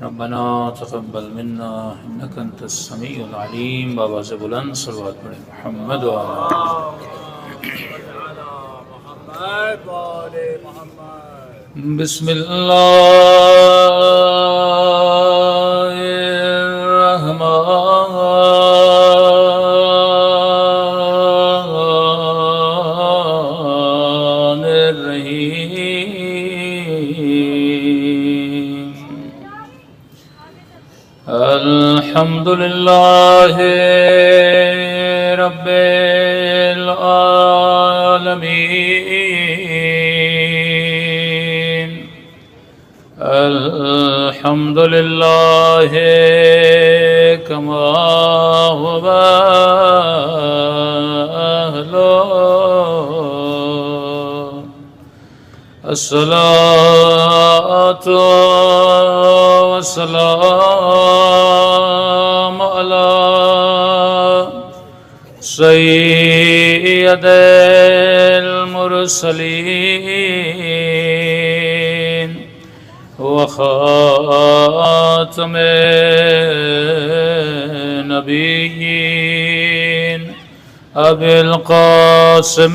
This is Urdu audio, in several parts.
ربنا تقبل منا انك انت السميع العليم. بابا سے بلند صلوات پڑھیں. محمد و بسم اللہ الرحمن الرحیم. الحمد للہ رب العالمین. الحمد للہ کما هو اہلہ. الصلاة والسلام على سيد المرسلين وخاتم النبيين أبي القاسم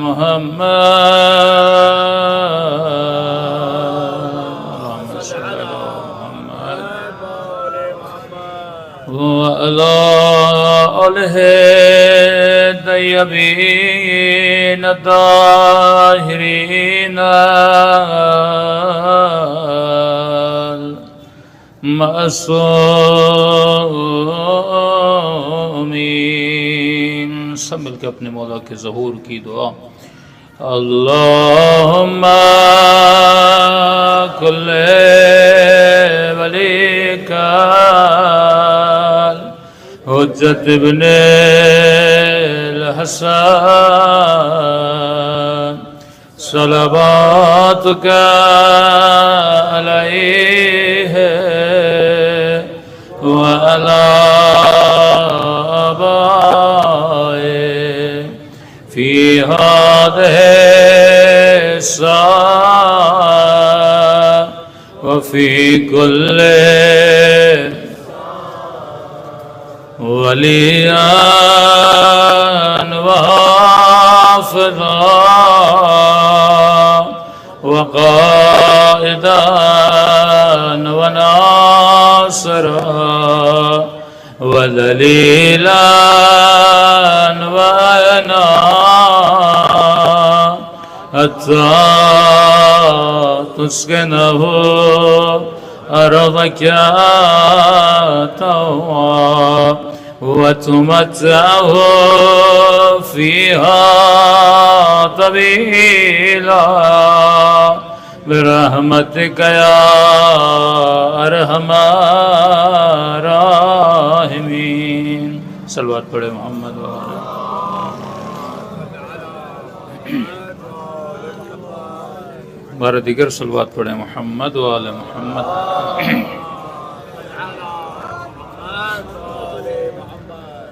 محمد وعلى آله الطيبين الطاهرين المعصومين. سب مل کے اپنے مولا کے ظہور کی دعا. اللہم کل ولیک حجت ابن الحسن صلواتک علیہ وعلی آبائه فی هذه الساعة وفي كل وليا وحافظا وقائدا وناصرا وذليلا وأنا حتى تسكنه أرضك طوعا وتمتعه فيها طويلا برحمتك يا أرحم الراحمين. صلوات پڑھے محمد و بار دیگر صلوات پڑھے محمد و آل محمد.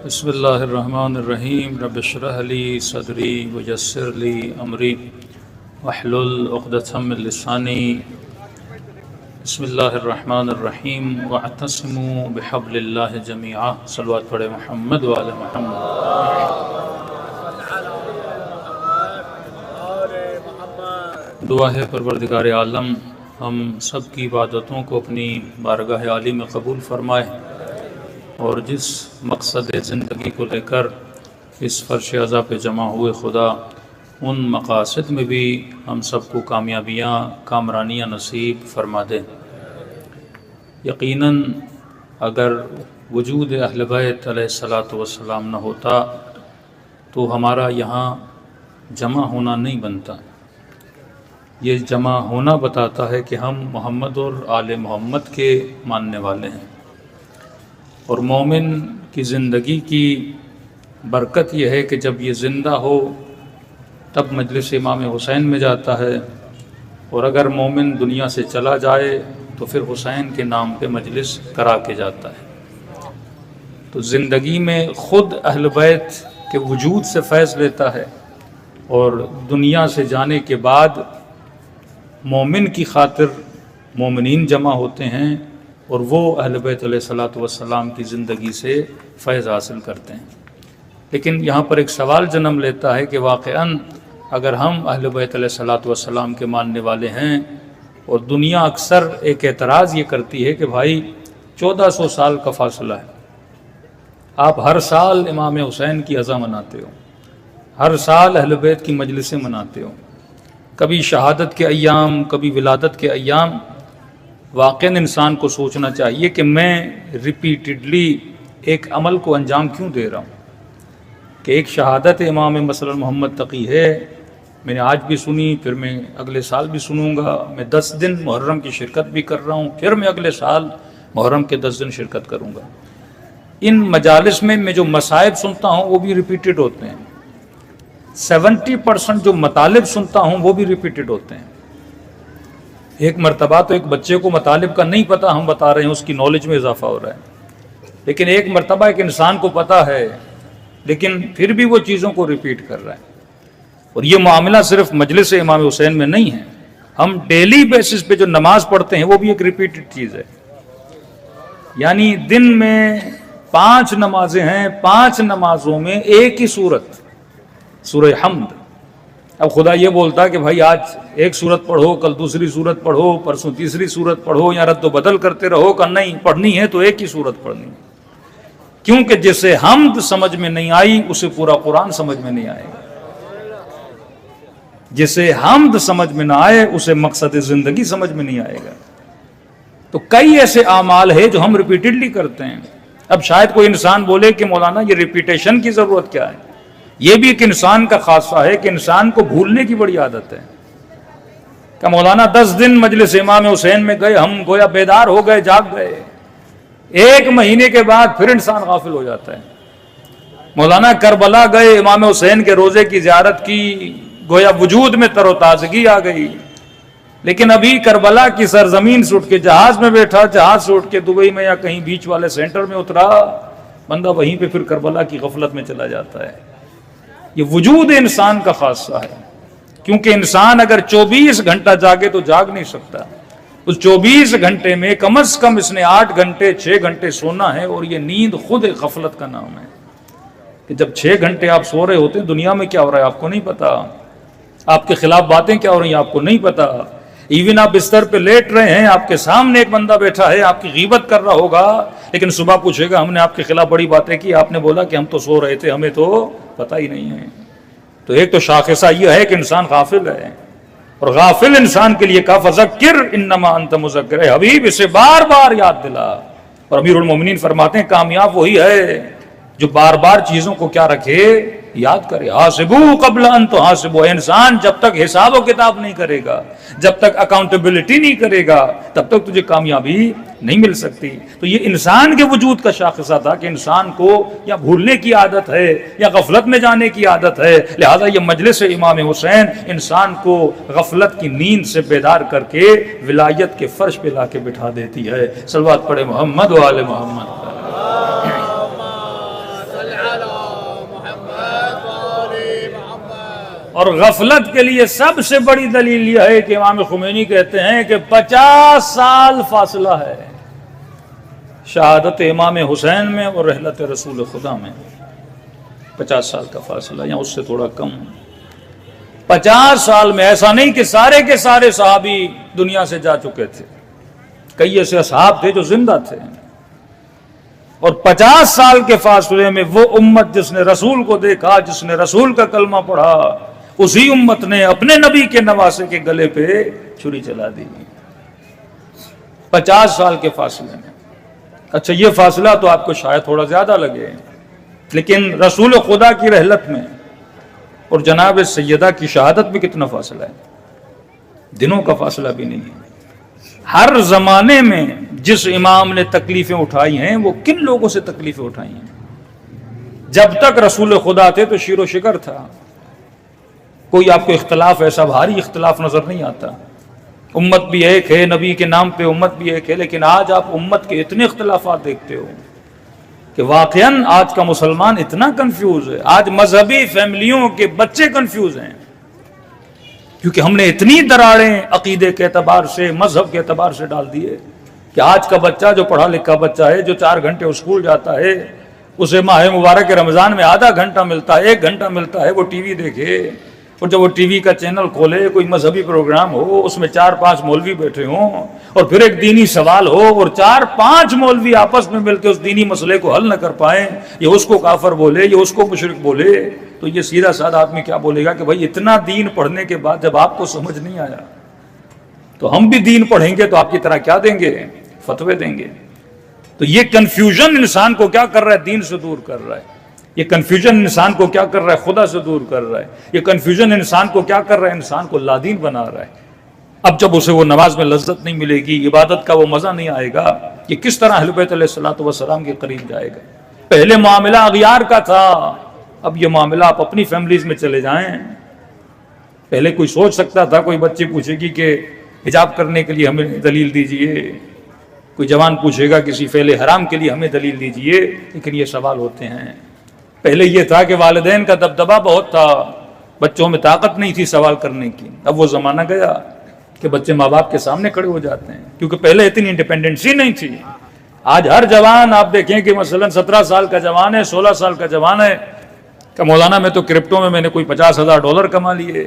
بسم اللہ الرحمن الرحیم. رب اشرح لی صدری ویسر لی امری واحلل عقدۃ من لسانی. بسم اللہ الرحمن الرحیم. واعتصموا بحبل اللہ جمیعا. صلوات پڑھے محمد و آل محمد. دعا ہے پروردگار عالم ہم سب کی عبادتوں کو اپنی بارگاہ عالی میں قبول فرمائے اور جس مقصد زندگی کو لے کر اس فرش عزا پہ جمع ہوئے خدا ان مقاصد میں بھی ہم سب کو کامیابیاں کامرانیاں نصیب فرما دے. یقیناً اگر وجود اہل بیت علیہ الصلاۃ والسلام نہ ہوتا تو ہمارا یہاں جمع ہونا نہیں بنتا. یہ جمع ہونا بتاتا ہے کہ ہم محمد اور آل محمد کے ماننے والے ہیں. اور مومن کی زندگی کی برکت یہ ہے کہ جب یہ زندہ ہو تب مجلس امام حسین میں جاتا ہے، اور اگر مومن دنیا سے چلا جائے تو پھر حسین کے نام پہ مجلس کرا کے جاتا ہے. تو زندگی میں خود اہل بیت کے وجود سے فیض لیتا ہے، اور دنیا سے جانے کے بعد مومن کی خاطر مومنین جمع ہوتے ہیں اور وہ اہل بیت علیہ الصلوۃ والسلام کی زندگی سے فیض حاصل کرتے ہیں۔ لیکن یہاں پر ایک سوال جنم لیتا ہے کہ واقعاً اگر ہم اہل بیت علیہ الصلوۃ والسلام کے ماننے والے ہیں اور دنیا اکثر ایک اعتراض یہ کرتی ہے کہ بھائی 1400 سال کا فاصلہ ہے، آپ ہر سال امام حسین کی عزا مناتے ہو، ہر سال اہل بیت کی مجلسیں مناتے ہو، کبھی شہادت کے ایام، کبھی ولادت کے ایام، واقعاً انسان کو سوچنا چاہیے کہ میں ریپیٹڈلی ایک عمل کو انجام کیوں دے رہا ہوں کہ ایک شہادت امام مثلا محمد تقی ہے، میں نے آج بھی سنی، پھر میں اگلے سال بھی سنوں گا، میں 10 دن محرم کی شرکت بھی کر رہا ہوں، پھر میں اگلے سال محرم کے 10 دن شرکت کروں گا۔ ان مجالس میں جو مصائب سنتا ہوں وہ بھی ریپیٹڈ ہوتے ہیں، 70% جو مطالب سنتا ہوں وہ بھی ریپیٹڈ ہوتے ہیں۔ ایک مرتبہ تو ایک بچے کو مطالب کا نہیں پتہ، ہم بتا رہے ہیں، اس کی نالج میں اضافہ ہو رہا ہے، لیکن ایک مرتبہ ایک انسان کو پتہ ہے لیکن پھر بھی وہ چیزوں کو ریپیٹ کر رہا ہے۔ اور یہ معاملہ صرف مجلس امام حسین میں نہیں ہے، ہم ڈیلی بیسس پہ جو نماز پڑھتے ہیں وہ بھی ایک ریپیٹڈ چیز ہے۔ یعنی دن میں 5 نمازیں ہیں، 5 نمازوں میں ایک ہی سورت، سورہ حمد۔ اب خدا یہ بولتا کہ بھائی آج ایک سورت پڑھو، کل دوسری سورت پڑھو، پرسوں تیسری سورت پڑھو، یا رد و بدل کرتے رہو، کہ نہیں پڑھنی ہے تو ایک ہی سورت پڑھنی ہے، کیونکہ جسے حمد سمجھ میں نہیں آئی اسے پورا قرآن سمجھ میں نہیں آئے گا، جسے حمد سمجھ میں نہ آئے اسے مقصد زندگی سمجھ میں نہیں آئے گا۔ تو کئی ایسے اعمال ہیں جو ہم ریپیٹڈلی کرتے ہیں۔ اب شاید کوئی انسان بولے کہ مولانا یہ ریپیٹیشن کی ضرورت کیا ہے؟ یہ بھی ایک انسان کا خاصہ ہے کہ انسان کو بھولنے کی بڑی عادت ہے کہ مولانا 10 دن مجلس امام حسین میں گئے، ہم گویا بیدار ہو گئے، جاگ گئے، 1 مہینے کے بعد پھر انسان غافل ہو جاتا ہے۔ مولانا کربلا گئے، امام حسین کے روزے کی زیارت کی، گویا وجود میں تر و تازگی آ گئی، لیکن ابھی کربلا کی سرزمین سے اٹھ کے جہاز میں بیٹھا، جہاز سے اٹھ کے دبئی میں یا کہیں بیچ والے سینٹر میں اترا، بندہ وہیں پہ پھر کربلا کی غفلت میں چلا جاتا ہے۔ یہ وجود انسان کا خاصہ ہے، کیونکہ انسان اگر 24 گھنٹہ جاگے تو جاگ نہیں سکتا، اس 24 گھنٹے میں کم از کم اس نے 8 گھنٹے 6 گھنٹے سونا ہے، اور یہ نیند خود ایک غفلت کا نام ہے کہ جب 6 گھنٹے آپ سو رہے ہوتے ہیں دنیا میں کیا ہو رہا ہے آپ کو نہیں پتا، آپ کے خلاف باتیں کیا ہو رہی ہیں آپ کو نہیں پتا، ایون آپ بستر پہ لیٹ رہے ہیں، آپ کے سامنے ایک بندہ بیٹھا ہے آپ کی غیبت کر رہا ہوگا، لیکن صبح پوچھے گا ہم نے آپ کے خلاف بڑی باتیں کی، آپ نے بولا کہ ہم تو سو رہے تھے، ہمیں تو پتہ ہی نہیں ہے۔ تو ایک تو شاخصہ یہ ہے کہ انسان غافل ہے، اور غافل انسان کے لیے کہا فذکر انما انت مذکر، ہے حبیب اسے بار بار یاد دلا۔ اور امیر المومنین فرماتے ہیں کامیاب وہی ہے جو بار بار چیزوں کو کیا رکھے، یاد کرے۔ حاسبو قبل ان تحاسبو، انسان جب تک حساب و کتاب نہیں کرے گا، جب تک اکاؤنٹیبلٹی نہیں کرے گا، تب تک تجھے کامیابی نہیں مل سکتی۔ تو یہ انسان کے وجود کا شاخصہ تھا کہ انسان کو یا بھولنے کی عادت ہے یا غفلت میں جانے کی عادت ہے، لہذا یہ مجلس امام حسین انسان کو غفلت کی نیند سے بیدار کر کے ولایت کے فرش پہ لا کے بٹھا دیتی ہے۔ صلوات پڑھے محمد و آل محمد۔ اور غفلت کے لیے سب سے بڑی دلیل یہ ہے کہ امام خمینی کہتے ہیں کہ 50 سال فاصلہ ہے شہادت امام حسین میں اور رحلت رسول خدا میں، 50 سال کا فاصلہ یا اس سے تھوڑا کم۔ 50 سال میں ایسا نہیں کہ سارے کے سارے صحابی دنیا سے جا چکے تھے، کئی ایسے اصحاب تھے جو زندہ تھے، اور 50 سال کے فاصلے میں وہ امت جس نے رسول کو دیکھا، جس نے رسول کا کلمہ پڑھا، اسی امت نے اپنے نبی کے نواسے کے گلے پہ چھری چلا دی۔ 50 سال کے فاصلے میں۔ اچھا یہ فاصلہ تو آپ کو شاید تھوڑا زیادہ لگے، لیکن رسول خدا کی رحلت میں اور جناب سیدہ کی شہادت میں کتنا فاصلہ ہے؟ دنوں کا فاصلہ بھی نہیں ہے۔ ہر زمانے میں جس امام نے تکلیفیں اٹھائی ہیں وہ کن لوگوں سے تکلیفیں اٹھائی ہیں؟ جب تک رسول خدا تھے تو شیر و شکر تھا، کوئی آپ کو اختلاف ایسا بھاری اختلاف نظر نہیں آتا، امت بھی ایک ہے، نبی کے نام پہ امت بھی ایک ہے، لیکن آج آپ امت کے اتنے اختلافات دیکھتے ہو کہ واقعاً آج کا مسلمان اتنا کنفیوز ہے، آج مذہبی فیملیوں کے بچے کنفیوز ہیں، کیونکہ ہم نے اتنی دراڑیں عقیدے کے اعتبار سے، مذہب کے اعتبار سے ڈال دیے کہ آج کا بچہ جو پڑھا لکھا بچہ ہے، جو 4 گھنٹے اسکول جاتا ہے، اسے ماہ مبارک رمضان میں آدھا گھنٹہ ملتا ہے، 1 گھنٹہ ملتا ہے وہ ٹی وی دیکھے، اور جب وہ ٹی وی کا چینل کھولے، کوئی مذہبی پروگرام ہو، اس میں 4-5 مولوی بیٹھے ہوں اور پھر ایک دینی سوال ہو اور 4-5 مولوی آپس میں مل کے اس دینی مسئلے کو حل نہ کر پائیں، یہ اس کو کافر بولے، یہ اس کو مشرک بولے، تو یہ سیدھا سادہ آدمی کیا بولے گا کہ بھائی اتنا دین پڑھنے کے بعد جب آپ کو سمجھ نہیں آیا تو ہم بھی دین پڑھیں گے تو آپ کی طرح کیا دیں گے؟ فتوے دیں گے۔ تو یہ کنفیوژن انسان کو کیا کر رہا ہے؟ دین سے دور کر رہا ہے۔ یہ کنفیوژن انسان کو کیا کر رہا ہے؟ خدا سے دور کر رہا ہے۔ یہ کنفیوژن انسان کو کیا کر رہا ہے؟ انسان کو لادین بنا رہا ہے۔ اب جب اسے وہ نماز میں لذت نہیں ملے گی، عبادت کا وہ مزہ نہیں آئے گا، یہ کس طرح اہل بیت علیہ الصلوۃ والسلام کے قریب جائے گا؟ پہلے معاملہ اغیار کا تھا، اب یہ معاملہ آپ اپنی فیملیز میں چلے جائیں۔ پہلے کوئی سوچ سکتا تھا، کوئی بچی پوچھے گی کہ حجاب کرنے کے لیے ہمیں دلیل دیجئے، کوئی جوان پوچھے گا کسی فعل حرام کے لیے ہمیں دلیل دیجئے، لیکن یہ سوال ہوتے ہیں۔ پہلے یہ تھا کہ والدین کا دبدبہ بہت تھا، بچوں میں طاقت نہیں تھی سوال کرنے کی۔ اب وہ زمانہ گیا کہ بچے ماں باپ کے سامنے کھڑے ہو جاتے ہیں، کیونکہ پہلے اتنی انڈیپینڈنسی نہیں تھی۔ آج ہر جوان آپ دیکھیں کہ مثلا 17 سال کا جوان ہے، 16 سال کا جوان ہے کہ مولانا میں تو کرپٹو میں نے کوئی $50,000 کما لیے۔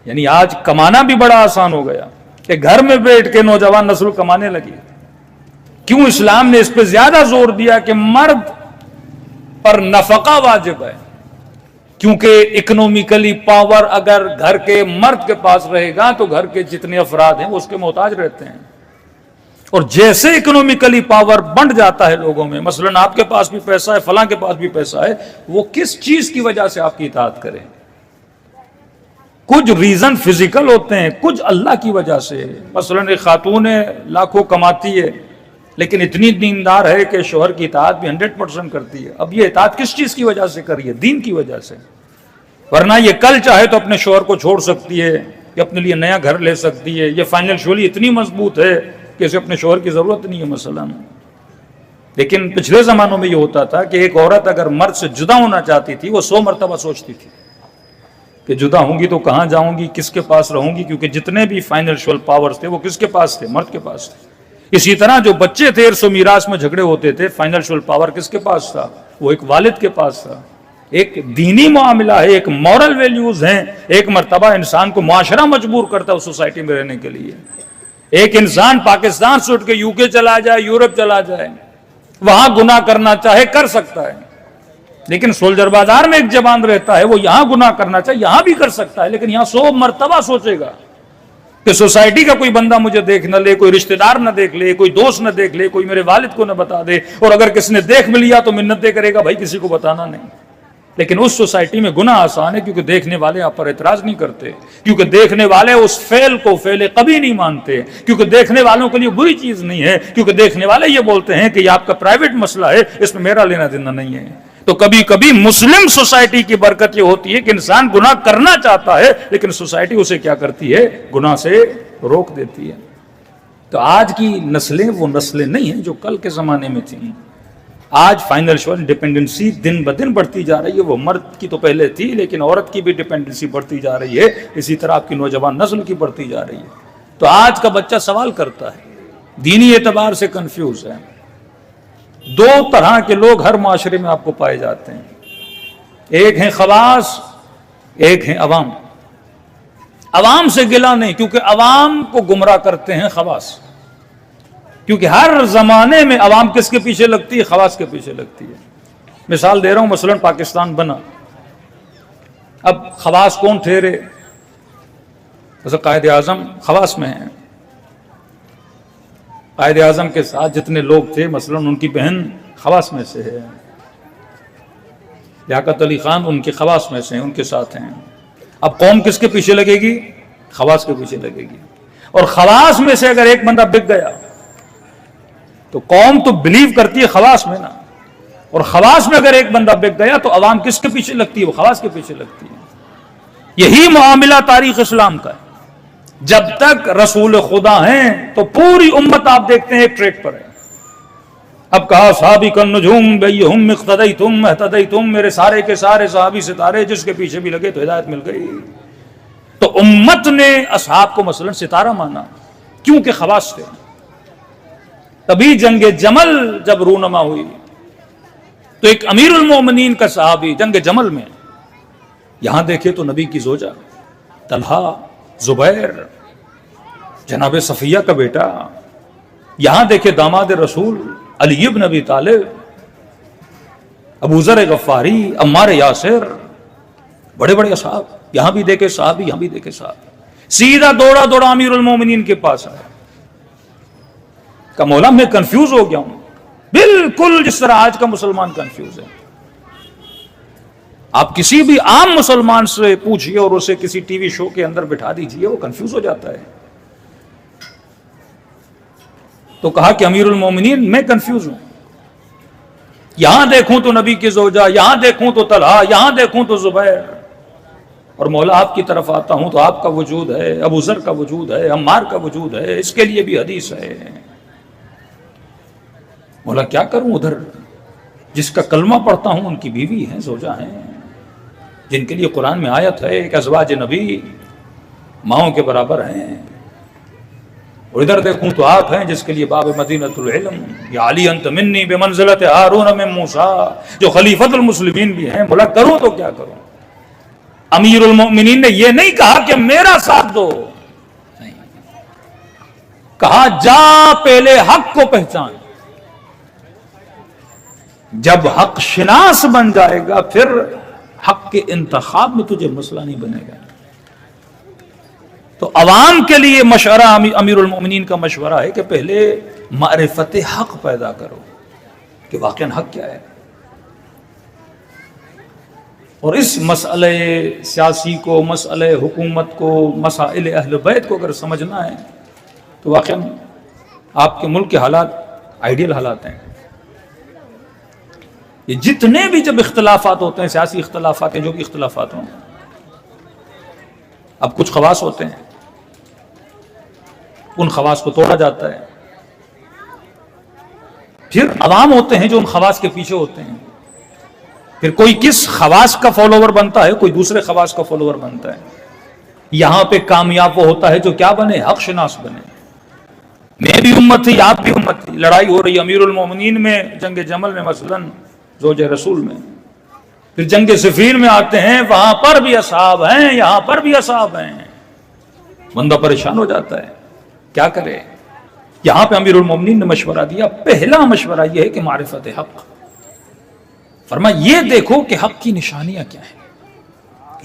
یعنی آج کمانا بھی بڑا آسان ہو گیا کہ گھر میں بیٹھ کے نوجوان نسل کمانے لگی۔ کیوں اسلام نے اس پہ زیادہ زور دیا کہ مرد پر نفقہ واجب ہے؟ کیونکہ اکنومیکلی پاور اگر گھر کے مرد کے پاس رہے گا تو گھر کے جتنے افراد ہیں وہ اس کے محتاج رہتے ہیں، اور جیسے اکنومیکلی پاور بنٹ جاتا ہے لوگوں میں، مثلا آپ کے پاس بھی پیسہ ہے، فلاں کے پاس بھی پیسہ ہے، وہ کس چیز کی وجہ سے آپ کی اطاعت کریں؟ کچھ ریزن فزیکل ہوتے ہیں، کچھ اللہ کی وجہ سے۔ مثلا ایک خاتون ہے، لاکھوں کماتی ہے، لیکن اتنی دیندار ہے کہ شوہر کی اطاعت بھی 100% کرتی ہے۔ اب یہ اطاعت کس چیز کی وجہ سے کری ہے؟ دین کی وجہ سے۔ ورنہ یہ کل چاہے تو اپنے شوہر کو چھوڑ سکتی ہے، یا اپنے لیے نیا گھر لے سکتی ہے، یہ فائنینشلی اتنی مضبوط ہے کہ اسے اپنے شوہر کی ضرورت نہیں ہے مثلا۔ لیکن پچھلے زمانوں میں یہ ہوتا تھا کہ ایک عورت اگر مرد سے جدا ہونا چاہتی تھی، وہ 100 مرتبہ سوچتی تھی کہ جدا ہوں گی تو کہاں جاؤں گی، کس کے پاس رہوں گی، کیونکہ جتنے بھی فائنینشل پاورز تھے وہ کس کے پاس تھے؟ مرد کے پاس تھے۔ اسی طرح جو بچے تھے، ارث و میراث میں جھگڑے ہوتے تھے، فائنینشل پاور کس کے پاس تھا؟ وہ ایک والد کے پاس تھا۔ ایک دینی معاملہ ہے، ایک مورل ویلیوز ہیں۔ ایک مرتبہ انسان کو معاشرہ مجبور کرتا ہے اس سوسائٹی میں رہنے کے لیے۔ ایک انسان پاکستان سے اٹھ کے UK چلا جائے، یورپ چلا جائے، وہاں گناہ کرنا چاہے کر سکتا ہے، لیکن سولجر بازار میں ایک جوان رہتا ہے، وہ یہاں گناہ کرنا چاہے یہاں بھی کر سکتا ہے، لیکن یہاں 100 مرتبہ سوچے گا کہ سوسائٹی کا کوئی بندہ مجھے دیکھ نہ لے، کوئی رشتہ دار نہ دیکھ لے، کوئی دوست نہ دیکھ لے، کوئی میرے والد کو نہ بتا دے، اور اگر کسی نے دیکھ بھی لیا تو منتیں کرے گا بھائی کسی کو بتانا نہیں۔ لیکن اس سوسائٹی میں گناہ آسان ہے، کیونکہ دیکھنے والے آپ پر اعتراض نہیں کرتے، کیونکہ دیکھنے والے اس فعل کو فعل کبھی نہیں مانتے، کیونکہ دیکھنے والوں کے لیے بری چیز نہیں ہے، کیونکہ دیکھنے والے یہ بولتے ہیں کہ یہ آپ کا پرائیویٹ مسئلہ ہے، اس میں میرا لینا دینا نہیں ہے۔ تو کبھی کبھی مسلم سوسائٹی کی برکت یہ ہوتی ہے کہ انسان گناہ کرنا چاہتا ہے، لیکن سوسائٹی اسے کیا کرتی ہے؟ گناہ سے روک دیتی ہے۔ تو آج کی نسلیں وہ نسلیں نہیں ہیں جو کل کے زمانے میں تھیں۔ آج فائنینشل ڈیپینڈنسی دن بدن بڑھتی جا رہی ہے، وہ مرد کی تو پہلے تھی، لیکن عورت کی بھی ڈیپینڈنسی بڑھتی جا رہی ہے، اسی طرح آپ کی نوجوان نسل کی بڑھتی جا رہی ہے۔ تو آج کا بچہ سوال کرتا ہے، دینی اعتبار سے کنفیوز ہے۔ 2 طرح کے لوگ ہر معاشرے میں آپ کو پائے جاتے ہیں، ایک ہیں خواص، ایک ہیں عوام۔ عوام سے گلا نہیں، کیونکہ عوام کو گمراہ کرتے ہیں خواص، کیونکہ ہر زمانے میں عوام کس کے پیچھے لگتی ہے؟ خواص کے پیچھے لگتی ہے۔ مثال دے رہا ہوں، مثلا پاکستان بنا، اب خواص کون ٹھہرے؟ جیسے قائد اعظم خواص میں ہیں، قائد اعظم کے ساتھ جتنے لوگ تھے مثلا ان کی بہن خواص میں سے ہے، لیاقت علی خان ان کے خواص میں سے ہیں، ان کے ساتھ ہیں۔ اب قوم کس کے پیچھے لگے گی؟ خواص کے پیچھے لگے گی۔ اور خواص میں سے اگر ایک بندہ بک گیا تو قوم تو بلیو کرتی ہے خواص میں نا، اور خواص میں اگر ایک بندہ بک گیا تو عوام کس کے پیچھے لگتی ہے؟ وہ خواص کے پیچھے لگتی ہے۔ یہی معاملہ تاریخ اسلام کا ہے۔ جب تک رسول خدا ہیں تو پوری امت آپ دیکھتے ہیں ایک ٹریک پر ہے۔ اب کہا سابق النجوم بیہم اقتدیتم اہتدیتم، میرے سارے کے سارے صحابی ستارے جس کے پیچھے بھی لگے تو ہدایت مل گئی۔ تو امت نے اصحاب کو مثلا ستارہ مانا کیونکہ خواص تھے. تبھی جنگ جمل جب رونما ہوئی تو ایک امیر المومنین کا صحابی جنگ جمل میں، یہاں دیکھے تو نبی کی زوجہ طلحہ، زبیر، جناب صفیہ کا بیٹا، یہاں دیکھے داماد رسول علی ابن ابی طالب، ابو ذر غفاری، عمار یاسر، بڑے بڑے اصحاب. یہاں بھی دیکھے صحابی، یہاں بھی دیکھے صحابی. سیدھا دوڑا دوڑا امیر المومنین کے پاس آیا کہ مولا میں کنفیوز ہو گیا ہوں، بالکل جس طرح آج کا مسلمان کنفیوز ہے. آپ کسی بھی عام مسلمان سے پوچھئے اور اسے کسی ٹی وی شو کے اندر بٹھا دیجئے، وہ کنفیوز ہو جاتا ہے. تو کہا کہ امیر المومنین میں کنفیوز ہوں، یہاں دیکھوں تو نبی کی زوجہ، یہاں دیکھوں تو طلحہ، یہاں دیکھوں تو زبیر، اور مولا آپ کی طرف آتا ہوں تو آپ کا وجود ہے، ابو ذر کا وجود ہے، عمار کا وجود ہے، اس کے لیے بھی حدیث ہے. مولا کیا کروں؟ ادھر جس کا کلمہ پڑھتا ہوں ان کی بیوی ہیں، زوجہ ہیں، جن کے لیے قرآن میں آیت ہے کہ ازواج نبی ماؤں کے برابر ہیں، اور ادھر دیکھوں تو آپ ہیں جس کے لیے باب مدینۃ العلم، یا علی انت منی بمنزلت ہارون من موسیٰ، جو خلیفۃ المسلمین بھی ہیں. بولا کروں تو کیا کروں؟ امیر المؤمنین نے یہ نہیں کہا کہ میرا ساتھ دو، نہیں، کہا جا پہلے حق کو پہچان، جب حق شناس بن جائے گا پھر حق کے انتخاب میں تجھے مسئلہ نہیں بنے گا. تو عوام کے لیے مشورہ، امیر المؤمنین کا مشورہ ہے کہ پہلے معرفت حق پیدا کرو کہ واقعاً حق کیا ہے. اور اس مسئلہ سیاسی کو، مسئلہ حکومت کو، مسائل اہل بیت کو اگر سمجھنا ہے تو واقعاً آپ کے ملک کے حالات آئیڈیل حالات ہیں. یہ جتنے بھی جب اختلافات ہوتے ہیں، سیاسی اختلافات ہیں، جو بھی اختلافات ہوں، اب کچھ خواص ہوتے ہیں، ان خواص کو توڑا جاتا ہے. پھر عوام ہوتے ہیں جو ان خواص کے پیچھے ہوتے ہیں. پھر کوئی کس خواص کا فالوور بنتا ہے، کوئی دوسرے خواص کا فالوور بنتا ہے. یہاں پہ کامیاب وہ ہوتا ہے جو کیا بنے؟ حق شناس بنے. میں بھی امت تھی، آپ بھی امت تھی. لڑائی ہو رہی امیر المومنین میں جنگ جمل میں مثلاً، زوج رسول میں. پھر جنگ صفین میں آتے ہیں، وہاں پر بھی اصحاب ہیں، یہاں پر بھی اصحاب ہیں. بندہ پریشان ہو جاتا ہے، کیا کرے؟ یہاں پہ امیر المومنین نے مشورہ دیا. پہلا مشورہ یہ ہے کہ معرفت حق. فرمایا یہ دیکھو کہ حق کی نشانیاں کیا ہیں،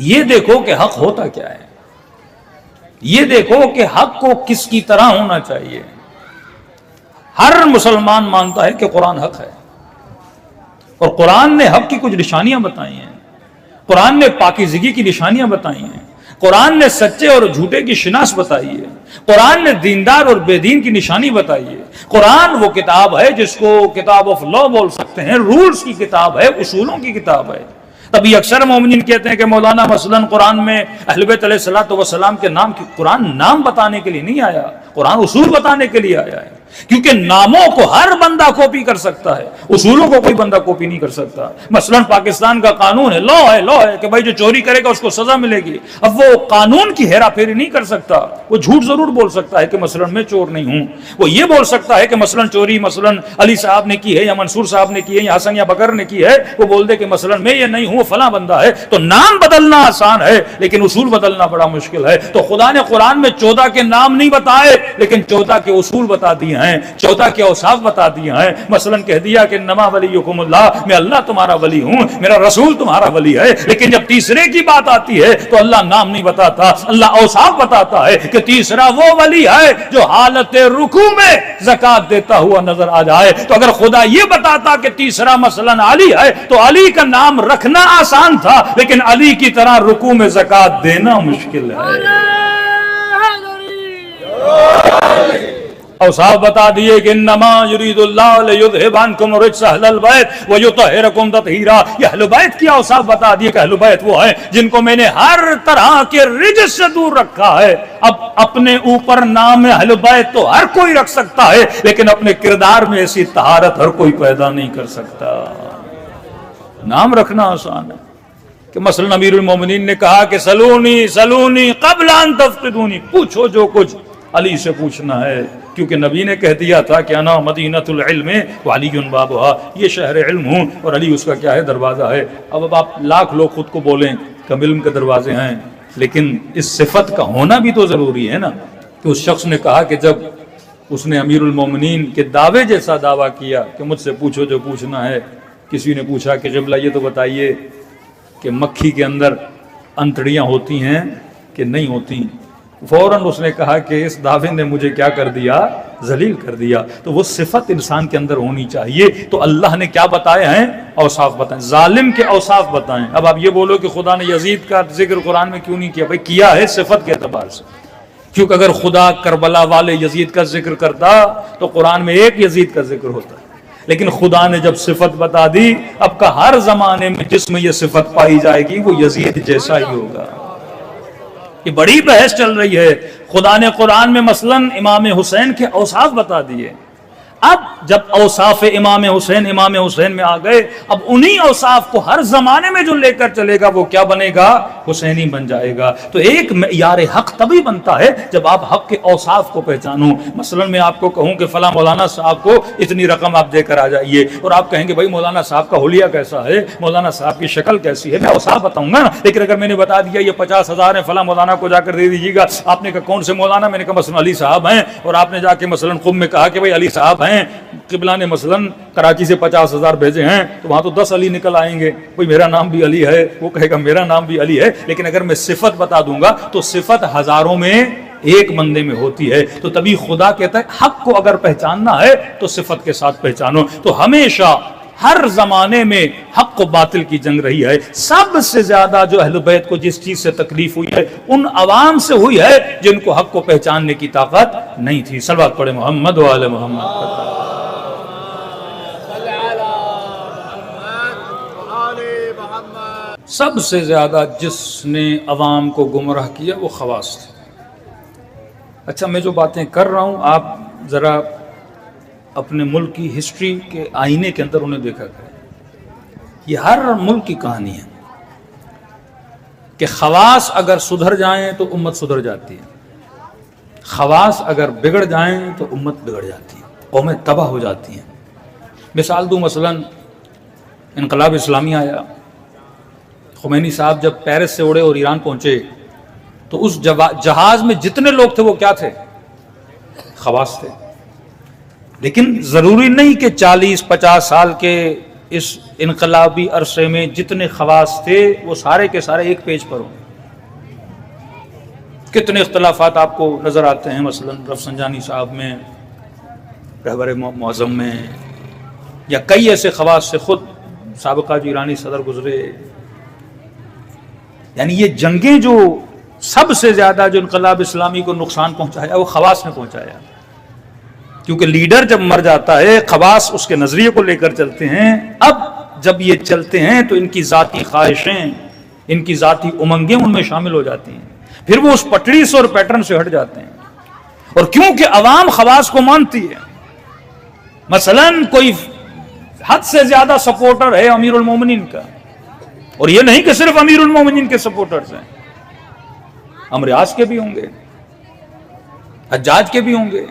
یہ دیکھو کہ حق ہوتا کیا ہے، یہ دیکھو کہ حق کو کس کی طرح ہونا چاہیے. ہر مسلمان مانتا ہے کہ قرآن حق ہے، اور قرآن نے حق کی کچھ نشانیاں بتائی ہیں. قرآن نے پاکیزگی کی نشانیاں بتائی ہیں. قرآن نے سچے اور جھوٹے کی شناس بتائی ہے. قرآن نے دیندار اور بے دین کی نشانی بتائی ہے. قرآن وہ کتاب ہے جس کو کتاب آف لا بول سکتے ہیں، رولز کی کتاب ہے، اصولوں کی کتاب ہے. تبھی اکثر مومنین کہتے ہیں کہ مولانا مثلاً قرآن میں اہل بیت علیہ الصلوۃ والسلام کے نام کی، قرآن نام بتانے کے لیے نہیں آیا، قرآن اصول بتانے کے لیے آیا ہے. کیونکہ ناموں کو ہر بندہ کاپی کر سکتا ہے، اصولوں کو کوئی بندہ کاپی نہیں کر سکتا. مثلاً پاکستان کا قانون ہے، لا ہے کہ بھائی جو چوری کرے گا اس کو سزا ملے گی. اب وہ قانون کی ہیرا پھیری نہیں کر سکتا. وہ جھوٹ ضرور بول سکتا ہے کہ مثلاً میں چور نہیں ہوں. وہ یہ بول سکتا ہے کہ مثلاً چوری مثلاً علی صاحب نے کی ہے، یا منصور صاحب نے کی ہے، یا حسن یا بکر نے کی ہے. وہ بول دے کہ مثلاً میں یہ نہیں ہوں، فلاں بندہ ہے. تو نام بدلنا آسان ہے لیکن اصول بدلنا بڑا مشکل ہے. تو خدا نے قرآن میں 14 کے نام نہیں بتائے لیکن 14 کے اصول بتا دیے ہیں، 14 کے اوصاف بتا دیے ہیں. مثلاً کہہ دیا کہ انما ولیکم اللہ، میں اللہ تمہارا ولی ہوں، میرا رسول تمہارا ولی ہے. لیکن جب تیسرے کی بات آتی ہے تو اللہ نام نہیں بتاتا، اللہ اوصاف بتاتا ہے کہ تیسرا وہ ولی ہے جو حالت رکوع میں زکات دیتا ہوا نظر آ جائے. تو اگر خدا یہ بتاتا کہ تیسرا مثلاً علی ہے تو علی کا نام رکھنا آسان تھا، لیکن علی کی طرح رکوع میں زکات دینا مشکل ہے. اوصاف بتا دیے کہ انما یرید اللہ لیذھب عنکم الرجس اہل البیت ویطہرکم تطہیرا. یہ اہل بیت کی اوصاف بتا دیے کہ اہل بیت وہ ہیں جن کو میں نے ہر طرح کے رجس سے دور رکھا ہے. اب اپنے اوپر نام اہل بیت تو ہر کوئی رکھ سکتا ہے لیکن اپنے کردار میں ایسی طہارت ہر کوئی پیدا نہیں کر سکتا. نام رکھنا آسان ہے کہ مثلا امیر المومنین نے کہا کہ سلونی سلونی قبل ان تفقدونی، پوچھو جو کچھ علی سے پوچھنا ہے، کیونکہ نبی نے کہہ دیا تھا کہ انا مدینۃ العلم وعلی بابها، یہ شہر علم ہوں اور علی اس کا کیا ہے، دروازہ ہے۔ اب آپ لاکھ لوگ خود کو بولیں کہ ہم علم کے دروازے ہیں، لیکن اس صفت کا ہونا بھی تو ضروری ہے نا، کہ اس شخص نے کہا کہ جب اس نے امیر المومنین کے دعوے جیسا دعویٰ کیا کہ مجھ سے پوچھو جو پوچھنا ہے، کسی نے پوچھا کہ قبلہ یہ تو بتائیے کہ مکھی کے اندر انتڑیاں ہوتی ہیں کہ نہیں ہوتی، فوراً اس نے کہا کہ اس دعوے نے مجھے کیا کر دیا، ذلیل کر دیا۔ تو وہ صفت انسان کے اندر ہونی چاہیے۔ تو اللہ نے کیا بتائے ہیں، اوصاف بتائیں، ظالم کے اوصاف بتائیں۔ اب آپ یہ بولو کہ خدا نے یزید کا ذکر قرآن میں کیوں نہیں کیا، بھائی کیا ہے صفت کے اعتبار سے، کیونکہ اگر خدا کربلا والے یزید کا ذکر کرتا تو قرآن میں ایک یزید کا ذکر ہوتا، لیکن خدا نے جب صفت بتا دی، اب کا ہر زمانے میں جس میں یہ صفت پائی جائے گی وہ یزید جیسا ہی ہوگا۔ یہ بڑی بحث چل رہی ہے۔ خدا نے قرآن میں مثلا امام حسین کے اوصاف بتا دیے، اب جب اوصاف امام حسین میں آ گئے، اب انہی اوصاف کو ہر زمانے میں جو لے کر چلے گا وہ کیا بنے گا، حسینی بن جائے گا۔ تو ایک معیار حق تبھی بنتا ہے جب آپ حق کے اوصاف کو پہچانو۔ مثلا میں آپ کو کہوں کہ فلاں مولانا صاحب کو اتنی رقم آپ دے کر آ جائیے، اور آپ کہیں گے بھائی مولانا صاحب کا حلیہ کیسا ہے، مولانا صاحب کی شکل کیسی ہے، میں اوصاف بتاؤں گا نا۔ لیکن اگر میں نے بتا دیا یہ 50,000 ہے، فلاں مولانا کو جا کر دے دیجیے گا، آپ نے کہا کون سے مولانا، میں نے کہا مثلا علی صاحب ہیں، اور آپ نے جا کے مثلا قم میں کہا کہ بھائی علی صاحب ہیں، قبلہ نے مثلا کراچی سے 50,000 بھیجے ہیں، تو وہاں تو 10 علی نکل آئیں گے، کوئی میرا نام بھی علی ہے، وہ کہے گا میرا نام بھی علی ہے۔ لیکن اگر میں صفت بتا دوں گا تو صفت ہزاروں میں ایک بندے میں ہوتی ہے۔ تو تبھی خدا کہتا ہے حق کو اگر پہچاننا ہے تو صفت کے ساتھ پہچانو۔ تو ہمیشہ ہر زمانے میں حق و باطل کی جنگ رہی ہے۔ سب سے زیادہ جو اہل بیت کو جس چیز سے تکلیف ہوئی ہے ان عوام سے ہوئی ہے جن کو حق کو پہچاننے کی طاقت نہیں تھی۔ صلوات پڑھے محمد و آل محمد۔ سب سے زیادہ جس نے عوام کو گمراہ کیا وہ خواص تھے۔ اچھا میں جو باتیں کر رہا ہوں آپ ذرا اپنے ملک کی ہسٹری کے آئینے کے اندر انہیں دیکھا کریں، یہ ہر ملک کی کہانی ہے کہ خواص اگر سدھر جائیں تو امت سدھر جاتی ہے، خواص اگر بگڑ جائیں تو امت بگڑ جاتی ہے، قومیں تباہ ہو جاتی ہیں۔ مثال دوں، مثلا انقلاب اسلامی آیا، خمینی صاحب جب پیرس سے اڑے اور ایران پہنچے تو اس جہاز میں جتنے لوگ تھے وہ کیا تھے، خواص تھے۔ لیکن ضروری نہیں کہ 40-50 سال کے اس انقلابی عرصے میں جتنے خواص تھے وہ سارے کے سارے ایک پیج پر ہوں۔ کتنے اختلافات آپ کو نظر آتے ہیں، مثلا رفسنجانی صاحب میں، رہبر معظم میں، یا کئی ایسے خواص سے خود سابقہ جو ایرانی صدر گزرے۔ یعنی یہ جنگیں جو سب سے زیادہ جو انقلاب اسلامی کو نقصان پہنچایا وہ خواص نے پہنچایا، کیونکہ لیڈر جب مر جاتا ہے خواص اس کے نظریے کو لے کر چلتے ہیں، اب جب یہ چلتے ہیں تو ان کی ذاتی خواہشیں، ان کی ذاتی امنگیں ان میں شامل ہو جاتی ہیں، پھر وہ اس پٹڑی سے اور پیٹرن سے ہٹ جاتے ہیں۔ اور کیونکہ عوام خواص کو مانتی ہے، مثلا کوئی حد سے زیادہ سپورٹر ہے امیر المومنین کا، اور یہ نہیں کہ صرف امیر المومنین کے سپورٹرز ہیں، عمرو یاس کے بھی ہوں گے، حجاج کے بھی ہوں گے،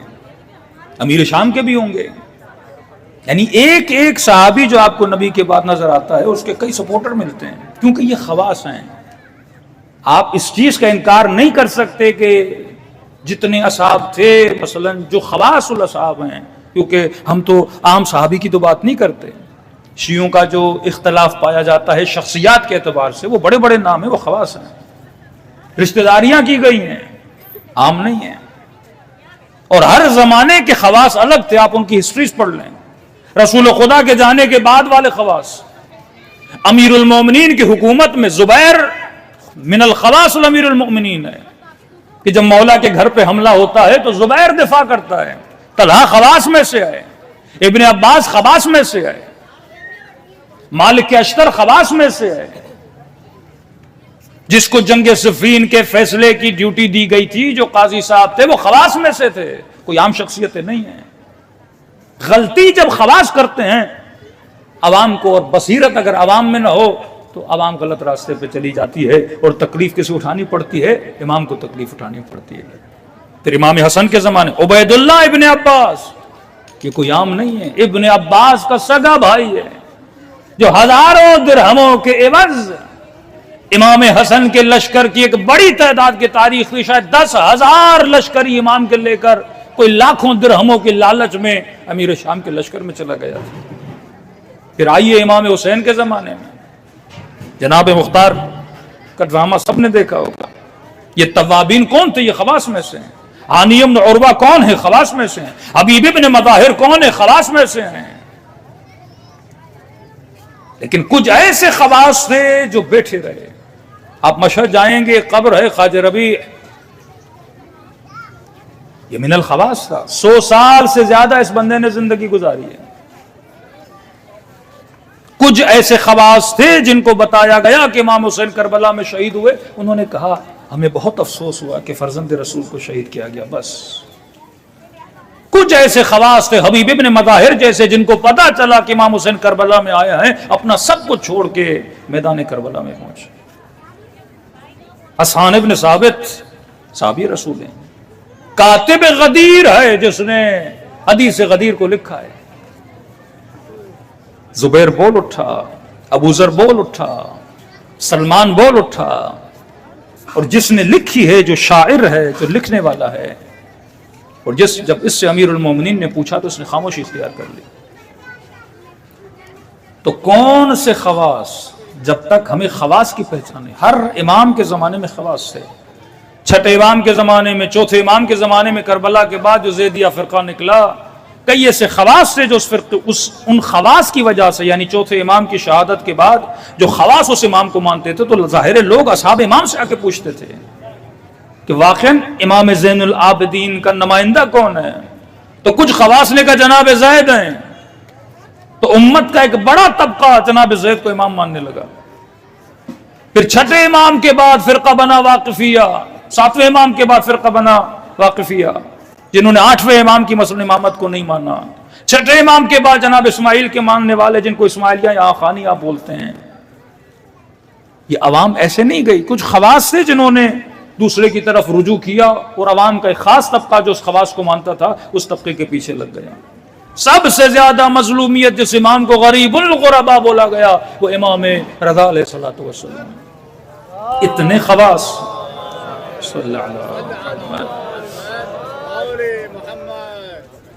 امیر شام کے بھی ہوں گے۔ یعنی ایک ایک صحابی جو آپ کو نبی کے بعد نظر آتا ہے اس کے کئی سپورٹر ملتے ہیں، کیونکہ یہ خواص ہیں۔ آپ اس چیز کا انکار نہیں کر سکتے کہ جتنے اصحاب تھے مثلا جو خواص الاصحاب ہیں، کیونکہ ہم تو عام صحابی کی تو بات نہیں کرتے، شیعوں کا جو اختلاف پایا جاتا ہے شخصیات کے اعتبار سے وہ بڑے بڑے نام ہیں، وہ خواص ہیں، رشتہ داریاں کی گئی ہیں، عام نہیں ہیں۔ اور ہر زمانے کے خواص الگ تھے، آپ ان کی ہسٹریز پڑھ لیں، رسول خدا کے جانے کے بعد والے خواص۔ امیر المومنین کی حکومت میں زبیر من الخواص الامیر المومنین ہے کہ جب مولا کے گھر پہ حملہ ہوتا ہے تو زبیر دفاع کرتا ہے، طلحہ خواص میں سے ہے، ابن عباس خواص میں سے ہے، مالک اشتر خواص میں سے ہے، جس کو جنگ صفین کے فیصلے کی ڈیوٹی دی گئی تھی جو قاضی صاحب تھے وہ خواص میں سے تھے، کوئی عام شخصیتیں نہیں ہیں۔ غلطی جب خواص کرتے ہیں عوام کو، اور بصیرت اگر عوام میں نہ ہو تو عوام غلط راستے پہ چلی جاتی ہے اور تکلیف کسے اٹھانی پڑتی ہے؟ امام کو تکلیف اٹھانی پڑتی ہے۔ پھر امام حسن کے زمانے عبید اللہ ابن عباس، یہ کوئی عام نہیں ہے، ابن عباس کا سگا بھائی ہے، جو ہزاروں درہموں کے عوض امام حسن کے لشکر کی ایک بڑی تعداد کی تاریخ میں شاید 10,000 لشکری امام کے لے کر کوئی لاکھوں درہموں کے لالچ میں امیر شام کے لشکر میں چلا گیا تھا۔ پھر آئیے امام حسین کے زمانے میں، جناب مختار کا ڈرامہ سب نے دیکھا ہوگا۔ یہ توابین کون تھے؟ یہ خواص میں سے ہیں۔ عانی بن عروہ کون ہے؟ خواص میں سے ہیں۔ حبیب بن مظاہر کون ہے؟ خواص میں سے ہیں۔ لیکن کچھ ایسے خواص تھے جو بیٹھے رہے۔ آپ مشہد جائیں گے، قبر ہے خواجہ ربیع، یہ من الخواص تھا۔ 100 سال سے زیادہ اس بندے نے زندگی گزاری ہے۔ کچھ ایسے خواص تھے جن کو بتایا گیا کہ امام حسین کربلا میں شہید ہوئے، انہوں نے کہا ہمیں بہت افسوس ہوا کہ فرزند رسول کو شہید کیا گیا۔ بس کچھ ایسے خواص تھے حبیب ابن مظاہر جیسے، جن کو پتا چلا کہ امام حسین کربلا میں آیا ہے، اپنا سب کچھ چھوڑ کے میدان کربلا میں پہنچے۔ حسان ابن ثابت صحابی رسول ہیں، کاتب غدیر ہے جس نے حدیث غدیر کو لکھا ہے۔ زبیر بول اٹھا، ابو ذر بول اٹھا، سلمان بول اٹھا، اور جس نے لکھی ہے، جو شاعر ہے، جو لکھنے والا ہے، اور جب اس سے امیر المومنین نے پوچھا تو اس نے خاموشی اختیار کر لی۔ تو کون سے خواص؟ جب تک ہمیں خواص کی پہچان ہے، ہر امام کے زمانے میں خواص تھے۔ چھٹے امام کے زمانے میں، چوتھے امام کے زمانے میں، کربلا کے بعد جو زیدیہ فرقہ نکلا، کئی ایسے خواص تھے جو ان خواص کی وجہ سے، یعنی چوتھے امام کی شہادت کے بعد جو خواص اس امام کو مانتے تھے، تو ظاہر لوگ اصحاب امام سے آ کے پوچھتے تھے کہ واقعاً امام زین العابدین کا نمائندہ کون ہے؟ تو کچھ خواص نے کہا جناب زید ہیں، تو امت کا ایک بڑا طبقہ جناب زید کو امام ماننے لگا۔ پھر چھٹے امام کے بعد فرقہ بنا واقفیہ، ساتویں امام کے بعد فرقہ بنا واقفیہ، جنہوں نے 8ویں امام کی مثلا امامت کو نہیں مانا۔ چھٹے امام کے بعد جناب اسماعیل کے ماننے والے، جن کو اسماعیلیہ یا آخانی آپ بولتے ہیں۔ یہ عوام ایسے نہیں گئی، کچھ خواص تھے جنہوں نے دوسرے کی طرف رجوع کیا، اور عوام کا ایک خاص طبقہ جو اس خواص کو مانتا تھا اس طبقے کے پیچھے لگ گیا۔ سب سے زیادہ مظلومیت جس امام کو غریب الغربا بولا گیا وہ امام رضا علیہ الصلوۃ والسلام۔ اتنے خواص، صلی اللہ علیہ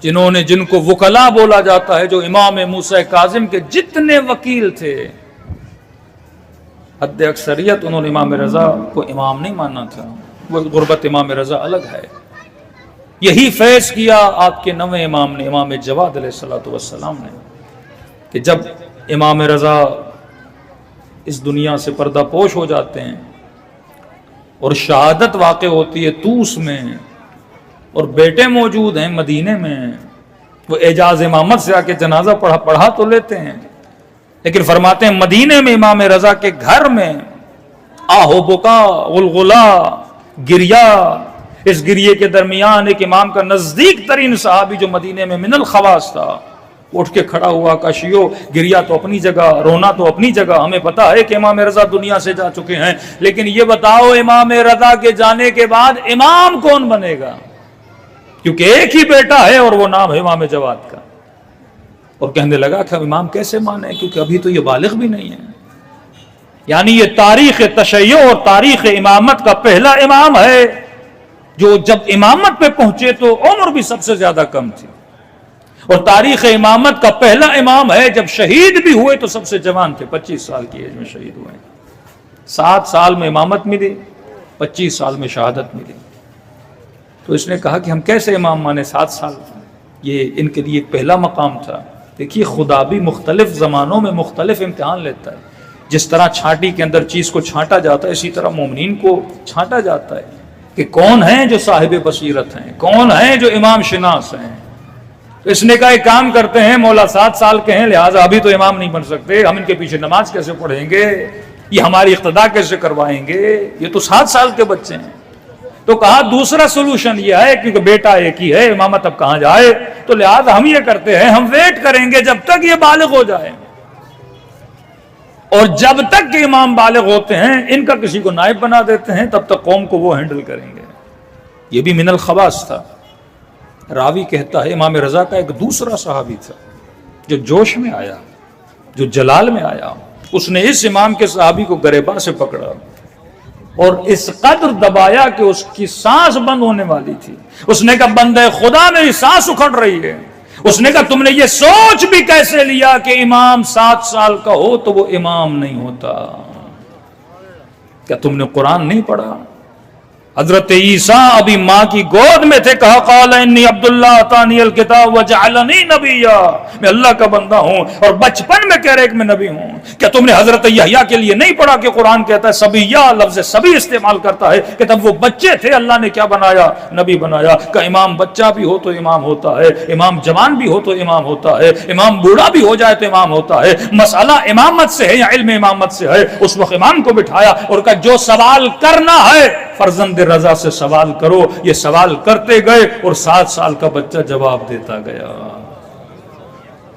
وسلم، جن کو وکلا بولا جاتا ہے، جو امام موسیٰ کاظم کے جتنے وکیل تھے، حد اکثریت انہوں نے امام رضا کو امام نہیں ماننا تھا۔ وہ غربت امام رضا الگ ہے۔ یہی فیض کیا آپ کے 9ویں امام نے، امام جواد علیہ الصلوۃ والسلام نے، کہ جب امام رضا اس دنیا سے پردہ پوش ہو جاتے ہیں اور شہادت واقع ہوتی ہے طوس میں، اور بیٹے موجود ہیں مدینے میں، وہ اعجاز امامت سے آ کے جنازہ پڑھا تو لیتے ہیں، لیکن فرماتے ہیں مدینے میں امام رضا کے گھر میں آہو بکا، غلغلہ، گریا، اس گریے کے درمیان ایک امام کا نزدیک ترین صحابی جو مدینے میں من الخواص تھا، اٹھ کے کھڑا ہوا، کاشیو، گریا تو اپنی جگہ، رونا تو اپنی جگہ، ہمیں پتا ہے کہ امام رضا دنیا سے جا چکے ہیں، لیکن یہ بتاؤ امام رضا کے جانے کے بعد امام کون بنے گا؟ کیونکہ ایک ہی بیٹا ہے اور وہ نام ہے امام جواد کا۔ اور کہنے لگا کہ امام کیسے مانے، کیونکہ ابھی تو یہ بالغ بھی نہیں ہے۔ یعنی یہ تاریخ تشیع اور تاریخ امامت کا پہلا امام ہے جو جب امامت پہ پہنچے تو عمر بھی سب سے زیادہ کم تھی، اور تاریخ امامت کا پہلا امام ہے جب شہید بھی ہوئے تو سب سے جوان تھے، 25 سال کی ایج میں شہید ہوئے۔ 7 سال میں امامت ملی، 25 سال میں شہادت ملی۔ تو اس نے کہا کہ ہم کیسے امام مانے 7 سال؟ یہ ان کے لیے ایک پہلا مقام تھا۔ دیکھیے خدا بھی مختلف زمانوں میں مختلف امتحان لیتا ہے۔ جس طرح چھانٹی کے اندر چیز کو چھانٹا جاتا ہے، اسی طرح مومنین کو چھانٹا جاتا ہے کہ کون ہیں جو صاحب بصیرت ہیں، کون ہیں جو امام شناس ہیں۔ تو اس نے کہا ایک کام کرتے ہیں، مولا 7 سال کے ہیں، لہٰذا ابھی تو امام نہیں بن سکتے، ہم ان کے پیچھے نماز کیسے پڑھیں گے، یہ ہماری اقتدا کیسے کروائیں گے، یہ تو 7 سال کے بچے ہیں۔ تو کہا دوسرا سولوشن یہ ہے، کیونکہ بیٹا ایک ہی ہے، امامت اب کہاں جائے، تو لہٰذا ہم یہ کرتے ہیں، ہم ویٹ کریں گے جب تک یہ بالغ ہو جائے۔ اور جب تک کہ امام بالغ ہوتے ہیں ان کا کسی کو نائب بنا دیتے ہیں، تب تک قوم کو وہ ہینڈل کریں گے۔ یہ بھی من الخواص تھا۔ راوی کہتا ہے امام رضا کا ایک دوسرا صحابی تھا جو جوش میں آیا، جو جلال میں آیا، اس نے اس امام کے صحابی کو گریباں سے پکڑا اور اس قدر دبایا کہ اس کی سانس بند ہونے والی تھی۔ اس نے کہا بندے خدا میری سانس اکھڑ رہی ہے۔ اس نے کہا تم نے یہ سوچ بھی کیسے لیا کہ امام 7 سال کا ہو تو وہ امام نہیں ہوتا؟ کیا تم نے قرآن نہیں پڑھا؟ حضرت عیسیٰ ابھی ماں کی گود میں تھے، کہا قال انی عبداللہ اتانی الکتاب وجعلنی نبیا، میں اللہ کا بندہ ہوں، اور بچپن میں کہہ رہے کہ میں نبی ہوں۔ کیا تم نے حضرت یحییٰ کے لیے نہیں پڑھا کہ قرآن کہتا ہے سبیہ، لفظ سبی استعمال کرتا ہے کہ تب وہ بچے تھے اللہ نے کیا بنایا؟ نبی بنایا۔ کہ امام بچہ بھی ہو تو امام ہوتا ہے، امام جوان بھی ہو تو امام ہوتا ہے، امام بوڑھا بھی ہو جائے تو امام ہوتا ہے۔ مسئلہ امامت سے ہے یا علم امامت سے ہے؟ اس وقت امام کو بٹھایا اور کہا جو سوال کرنا ہے فرزند رضا سے سوال کرو۔ یہ سوال کرتے گئے اور 7 سال کا بچہ جواب دیتا گیا،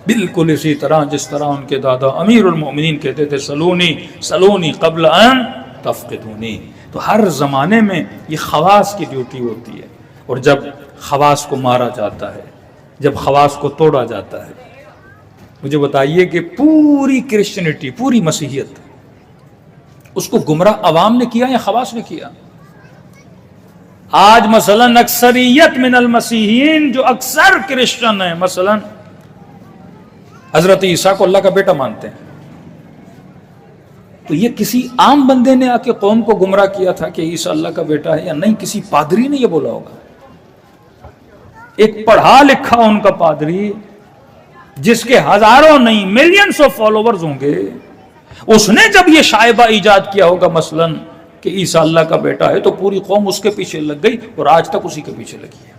بالکل اسی طرح جس طرح ان کے دادا امیر المؤمنین کہتے تھے سلونی سلونی قبل ان تفقدونی۔ تو ہر زمانے میں یہ خواص کی ڈیوٹی ہوتی ہے، اور جب خواص کو مارا جاتا ہے، جب خواص کو توڑا جاتا ہے، مجھے بتائیے کہ پوری کرسچنٹی، پوری مسیحیت، اس کو گمراہ عوام نے کیا یا خواص نے کیا؟ آج مثلا اکثریت من المسیحیین جو اکثر کرسچن ہیں مثلا حضرت عیسیٰ کو اللہ کا بیٹا مانتے ہیں، تو یہ کسی عام بندے نے آ کے قوم کو گمراہ کیا تھا کہ عیسیٰ اللہ کا بیٹا ہے، یا نہیں کسی پادری نے یہ بولا ہوگا؟ ایک پڑھا لکھا ان کا پادری جس کے ہزاروں نہیں ملینز آف فالوورز ہوں گے، اس نے جب یہ شائبہ ایجاد کیا ہوگا مثلاً کہ عیسیٰ اللہ کا بیٹا ہے، تو پوری قوم اس کے پیچھے لگ گئی اور آج تک اسی کے پیچھے لگی ہے۔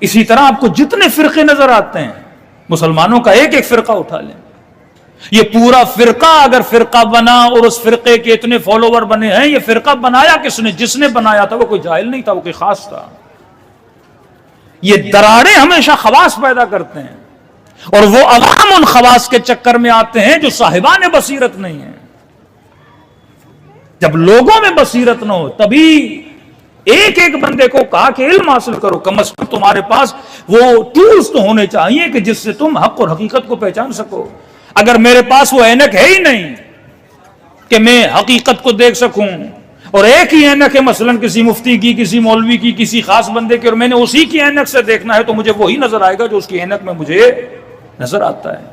اسی طرح آپ کو جتنے فرقے نظر آتے ہیں، مسلمانوں کا ایک ایک فرقہ اٹھا لیں، یہ پورا فرقہ اگر فرقہ بنا اور اس فرقے کے اتنے فالوور بنے ہیں، یہ فرقہ بنایا کس نے؟ جس نے بنایا تھا وہ کوئی جاہل نہیں تھا، وہ کوئی خاص تھا۔ یہ دراڑیں ہمیشہ خواص پیدا کرتے ہیں، اور وہ عوام ان خواص کے چکر میں آتے ہیں جو صاحبان بصیرت نہیں ہیں۔ جب لوگوں میں بصیرت نہ ہو تبھی ایک ایک بندے کو کہا کہ علم حاصل کرو، کم از کم تمہارے پاس وہ ٹولز تو ہونے چاہیے کہ جس سے تم حق اور حقیقت کو پہچان سکو۔ اگر میرے پاس وہ اینک ہے ہی نہیں کہ میں حقیقت کو دیکھ سکوں، اور ایک ہی اینک ہے مثلا کسی مفتی کی، کسی مولوی کی، کسی خاص بندے کی، اور میں نے اسی کی اینک سے دیکھنا ہے، تو مجھے وہی نظر آئے گا جو اس کی اینک میں مجھے نظر آتا ہے۔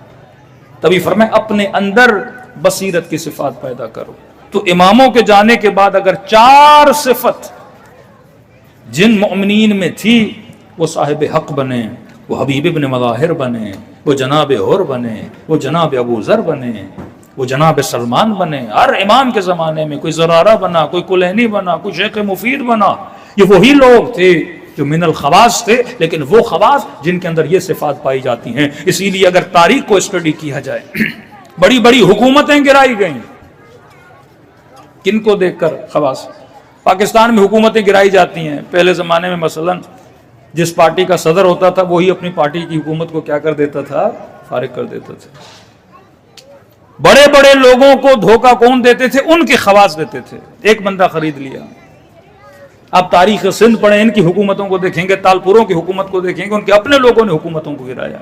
تبھی فرمائے اپنے اندر بصیرت کی صفات پیدا کرو۔ تو اماموں کے جانے کے بعد اگر 4 صفت جن مؤمنین میں تھی وہ صاحب حق بنے، وہ حبیب ابن مظاہر بنے، وہ جناب حر بنے، وہ جناب ابو ذر بنے، وہ جناب سلمان بنے۔ ہر امام کے زمانے میں کوئی زرارہ بنا، کوئی کلینی بنا، کوئی شیخ مفید بنا۔ یہ وہی لوگ تھے جو من الخواص تھے، لیکن وہ خواص جن کے اندر یہ صفات پائی جاتی ہیں۔ اسی لیے اگر تاریخ کو اسٹڈی کیا جائے، بڑی بڑی حکومتیں گرائی گئیں، کن کو دیکھ کر؟ خواص۔ پاکستان میں حکومتیں گرائی جاتی ہیں، پہلے زمانے میں مثلا جس پارٹی کا صدر ہوتا تھا وہی اپنی پارٹی کی حکومت کو کیا کر دیتا تھا؟ فارغ کر دیتا تھا۔ بڑے بڑے لوگوں کو دھوکہ کون دیتے تھے؟ ان کے خواص دیتے تھے۔ ایک بندہ خرید لیا۔ آپ تاریخ سندھ پڑھیں، ان کی حکومتوں کو دیکھیں گے، تالپوروں کی حکومت کو دیکھیں گے، ان کے اپنے لوگوں نے حکومتوں کو گرایا۔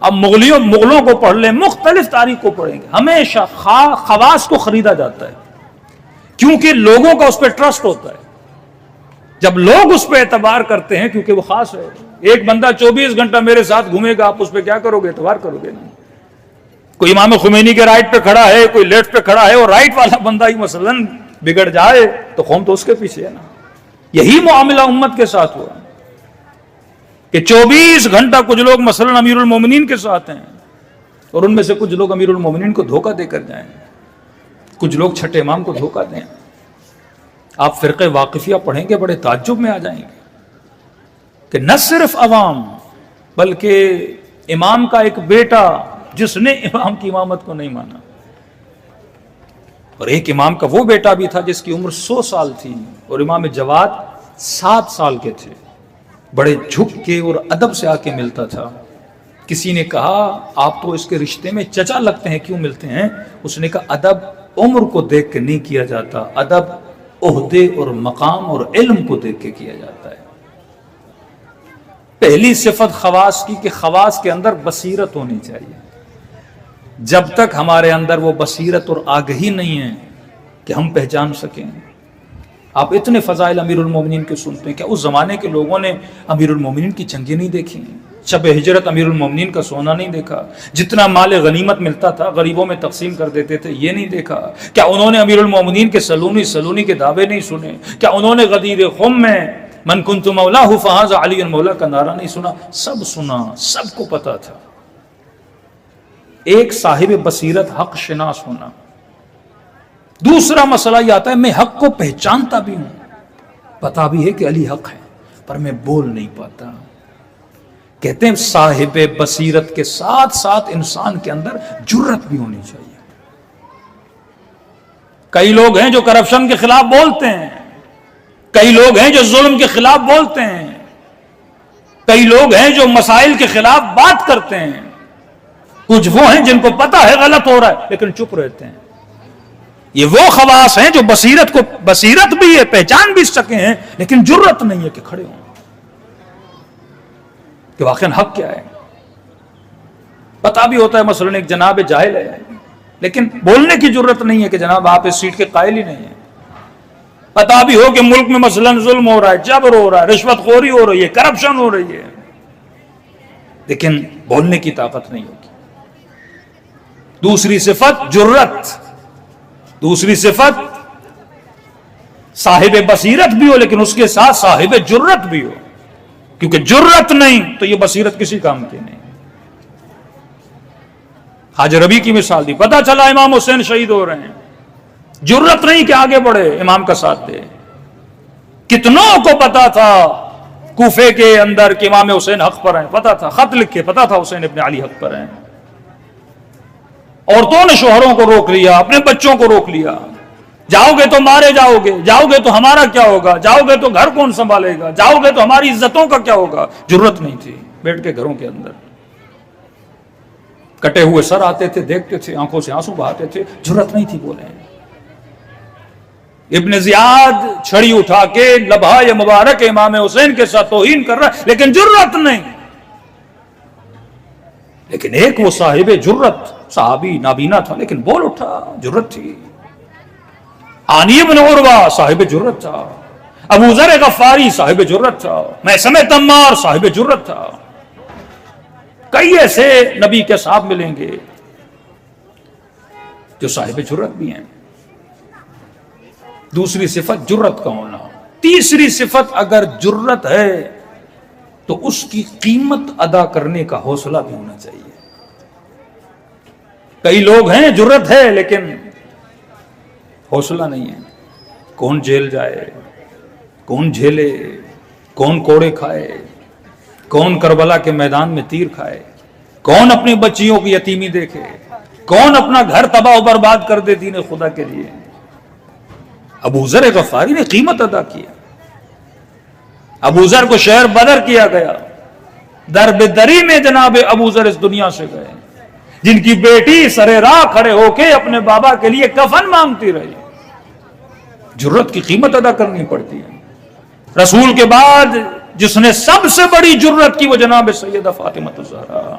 اب مغلوں کو پڑھ لیں، مختلف تاریخ کو پڑھیں گے، ہمیشہ خواص کو خریدا جاتا ہے، کیونکہ لوگوں کا اس پہ ٹرسٹ ہوتا ہے۔ جب لوگ اس پہ اعتبار کرتے ہیں کیونکہ وہ خاص ہے۔ ایک بندہ 24 گھنٹہ میرے ساتھ گھومے گا، آپ اس پہ کیا کرو گے؟ اعتبار کرو گے نہیں۔ کوئی امام خمینی کے رائٹ پہ کھڑا ہے، کوئی لیفٹ پہ کھڑا ہے، اور رائٹ والا بندہ ہی مثلا بگڑ جائے تو قوم تو اس کے پیچھے ہے نا۔ یہی معاملہ امت کے ساتھ ہوا کہ 24 گھنٹہ کچھ لوگ مثلا امیر المومنین کے ساتھ ہیں، اور ان میں سے کچھ لوگ امیر المومنین کو دھوکہ دے کر جائیں، کچھ لوگ چھٹے امام کو دھوکہ دیں۔ آپ فرقہ واقفیہ پڑھیں گے بڑے تعجب میں آ جائیں گے کہ نہ صرف عوام بلکہ امام کا ایک بیٹا جس نے امام کی امامت کو نہیں مانا، اور ایک امام کا وہ بیٹا بھی تھا جس کی عمر 100 سال تھی، اور امام جواد 7 سال کے تھے، بڑے جھک کے اور ادب سے آ کے ملتا تھا، کسی نے کہا آپ تو اس کے رشتے میں چچا لگتے ہیں، کیوں ملتے ہیں؟ اس نے کہا ادب عمر کو دیکھ کے نہیں کیا جاتا، ادب عہدے اور مقام اور علم کو دیکھ کے کیا جاتا ہے۔ پہلی صفت خواص کی کہ خواص کے اندر بصیرت ہونی چاہیے۔ جب تک ہمارے اندر وہ بصیرت اور آگہی نہیں ہے کہ ہم پہچان سکیں، آپ اتنے فضائل امیر المومنین کے سنتے ہیں، کیا اس زمانے کے لوگوں نے امیر المومنین کی جنگیں نہیں دیکھی؟ شب ہجرت امیر المومنین کا سونا نہیں دیکھا؟ جتنا مال غنیمت ملتا تھا غریبوں میں تقسیم کر دیتے تھے، یہ نہیں دیکھا؟ کیا انہوں نے امیر المومنین کے سلونی کے دعوے نہیں سنے؟ کیا انہوں نے غدیر خم میں من کنت مولاہ فہذا علی مولا کا نعرہ نہیں سنا؟ سب سنا، سب کو پتا تھا۔ ایک صاحب بصیرت حق شناس ہونا۔ دوسرا مسئلہ یہ آتا ہے میں حق کو پہچانتا بھی ہوں، پتا بھی ہے کہ علی حق ہے، پر میں بول نہیں پاتا۔ کہتے ہیں صاحب بصیرت کے ساتھ ساتھ انسان کے اندر جرت بھی ہونی چاہیے۔ کئی لوگ ہیں جو کرپشن کے خلاف بولتے ہیں، کئی لوگ ہیں جو ظلم کے خلاف بولتے ہیں، کئی لوگ ہیں جو مسائل کے خلاف بات کرتے ہیں، کچھ وہ ہیں جن کو پتا ہے غلط ہو رہا ہے لیکن چپ رہتے ہیں۔ یہ وہ خواص ہیں جو بصیرت بھی ہے، پہچان بھی سکے ہیں، لیکن جرت نہیں ہے کہ کھڑے ہوں کہ واقعاً حق کیا ہے۔ پتا بھی ہوتا ہے مثلاً ایک جناب جاہل ہے، لیکن بولنے کی جرت نہیں ہے کہ جناب آپ اس سیٹ کے قائل ہی نہیں ہیں۔ پتا بھی ہو کہ ملک میں مثلاً ظلم ہو رہا ہے، جبر ہو رہا ہے، رشوت خوری ہو رہی ہے، کرپشن ہو رہی ہے، لیکن بولنے کی طاقت نہیں ہوگی۔ دوسری صفت جرت، دوسری صفت صاحب بصیرت بھی ہو لیکن اس کے ساتھ صاحب جرت بھی ہو، کیونکہ جرت نہیں تو یہ بصیرت کسی کام کی نہیں۔ حاج ربی کی مثال دی، پتا چلا امام حسین شہید ہو رہے ہیں، جرت نہیں کہ آگے بڑھے امام کا ساتھ دے۔ کتنوں کو پتا تھا کوفے کے اندر کہ امام حسین حق پر ہیں، پتا تھا، خط لکھے پتا تھا حسین ابن علی حق پر ہیں۔ عورتوں نے شوہروں کو روک لیا، اپنے بچوں کو روک لیا، جاؤ گے تو مارے جاؤ گے، جاؤ گے تو ہمارا کیا ہوگا، جاؤ گے تو گھر کون سنبھالے گا، جاؤ گے تو ہماری عزتوں کا کیا ہوگا۔ جرت نہیں تھی، بیٹھ کے گھروں کے اندر کٹے ہوئے سر آتے تھے، دیکھتے تھے، آنکھوں سے آنسو بہاتے تھے، جرت نہیں تھی بولے۔ ابن زیاد چھڑی اٹھا کے لبہائے مبارک امام حسین کے ساتھ توہین کر رہا ہے، لیکن جرت نہیں۔ لیکن ایک وہ صاحب جرت، صحابی نابینا تھا لیکن بول اٹھا، جرت تھی۔ عانی بن عروہ صاحب جرت تھا، ابو ذر غفاری صاحب جرت تھا، میثم تمار صاحب جرت تھا۔ کئی ایسے نبی کے صاحب ملیں گے جو صاحب جرت بھی ہیں۔ دوسری صفت جرت کا ہونا۔ تیسری صفت اگر جرت ہے تو اس کی قیمت ادا کرنے کا حوصلہ بھی ہونا چاہیے۔ کئی لوگ ہیں جرت ہے لیکن حوصلہ نہیں ہے، کون جیل جائے، کون جھیلے، کون کوڑے کھائے، کون کربلا کے میدان میں تیر کھائے، کون اپنی بچیوں کی یتیمی دیکھے، کون اپنا گھر تباہ و برباد کر دے دین خدا کے لیے۔ ابو ذر غفاری نے قیمت ادا کیا۔ ابو ذر کو شہر بدر کیا گیا، در بدری میں جناب ابو ذر اس دنیا سے گئے، جن کی بیٹی سرے راہ کھڑے ہو کے اپنے بابا کے لیے کفن مانگتی رہی۔ جرت کی قیمت ادا کرنی پڑتی ہے۔ رسول کے بعد جس نے سب سے بڑی جرت کی وہ جناب سیدہ فاطمہ الزہرا،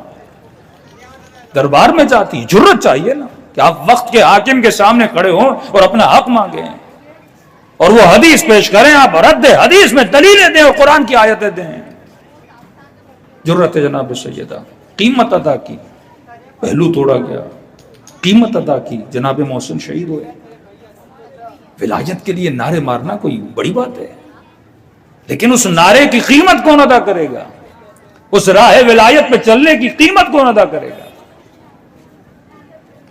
دربار میں جاتی، جرت چاہیے نا کہ آپ وقت کے حاکم کے سامنے کھڑے ہوں اور اپنا حق مانگیں اور وہ حدیث پیش کریں، آپ رد حدیث میں دلیلیں دیں اور قرآن کی آیتیں دیں۔ جرت جناب سیدہ، قیمت ادا کی، پہلو توڑا گیا، قیمت ادا کی، جناب محسن شہید ہوئے۔ ولایت کے لیے نعرے مارنا کوئی بڑی بات ہے، لیکن اس نعرے کی قیمت کون ادا کرے گا؟ اس راہ ولایت پہ چلنے کی قیمت کون ادا کرے گا؟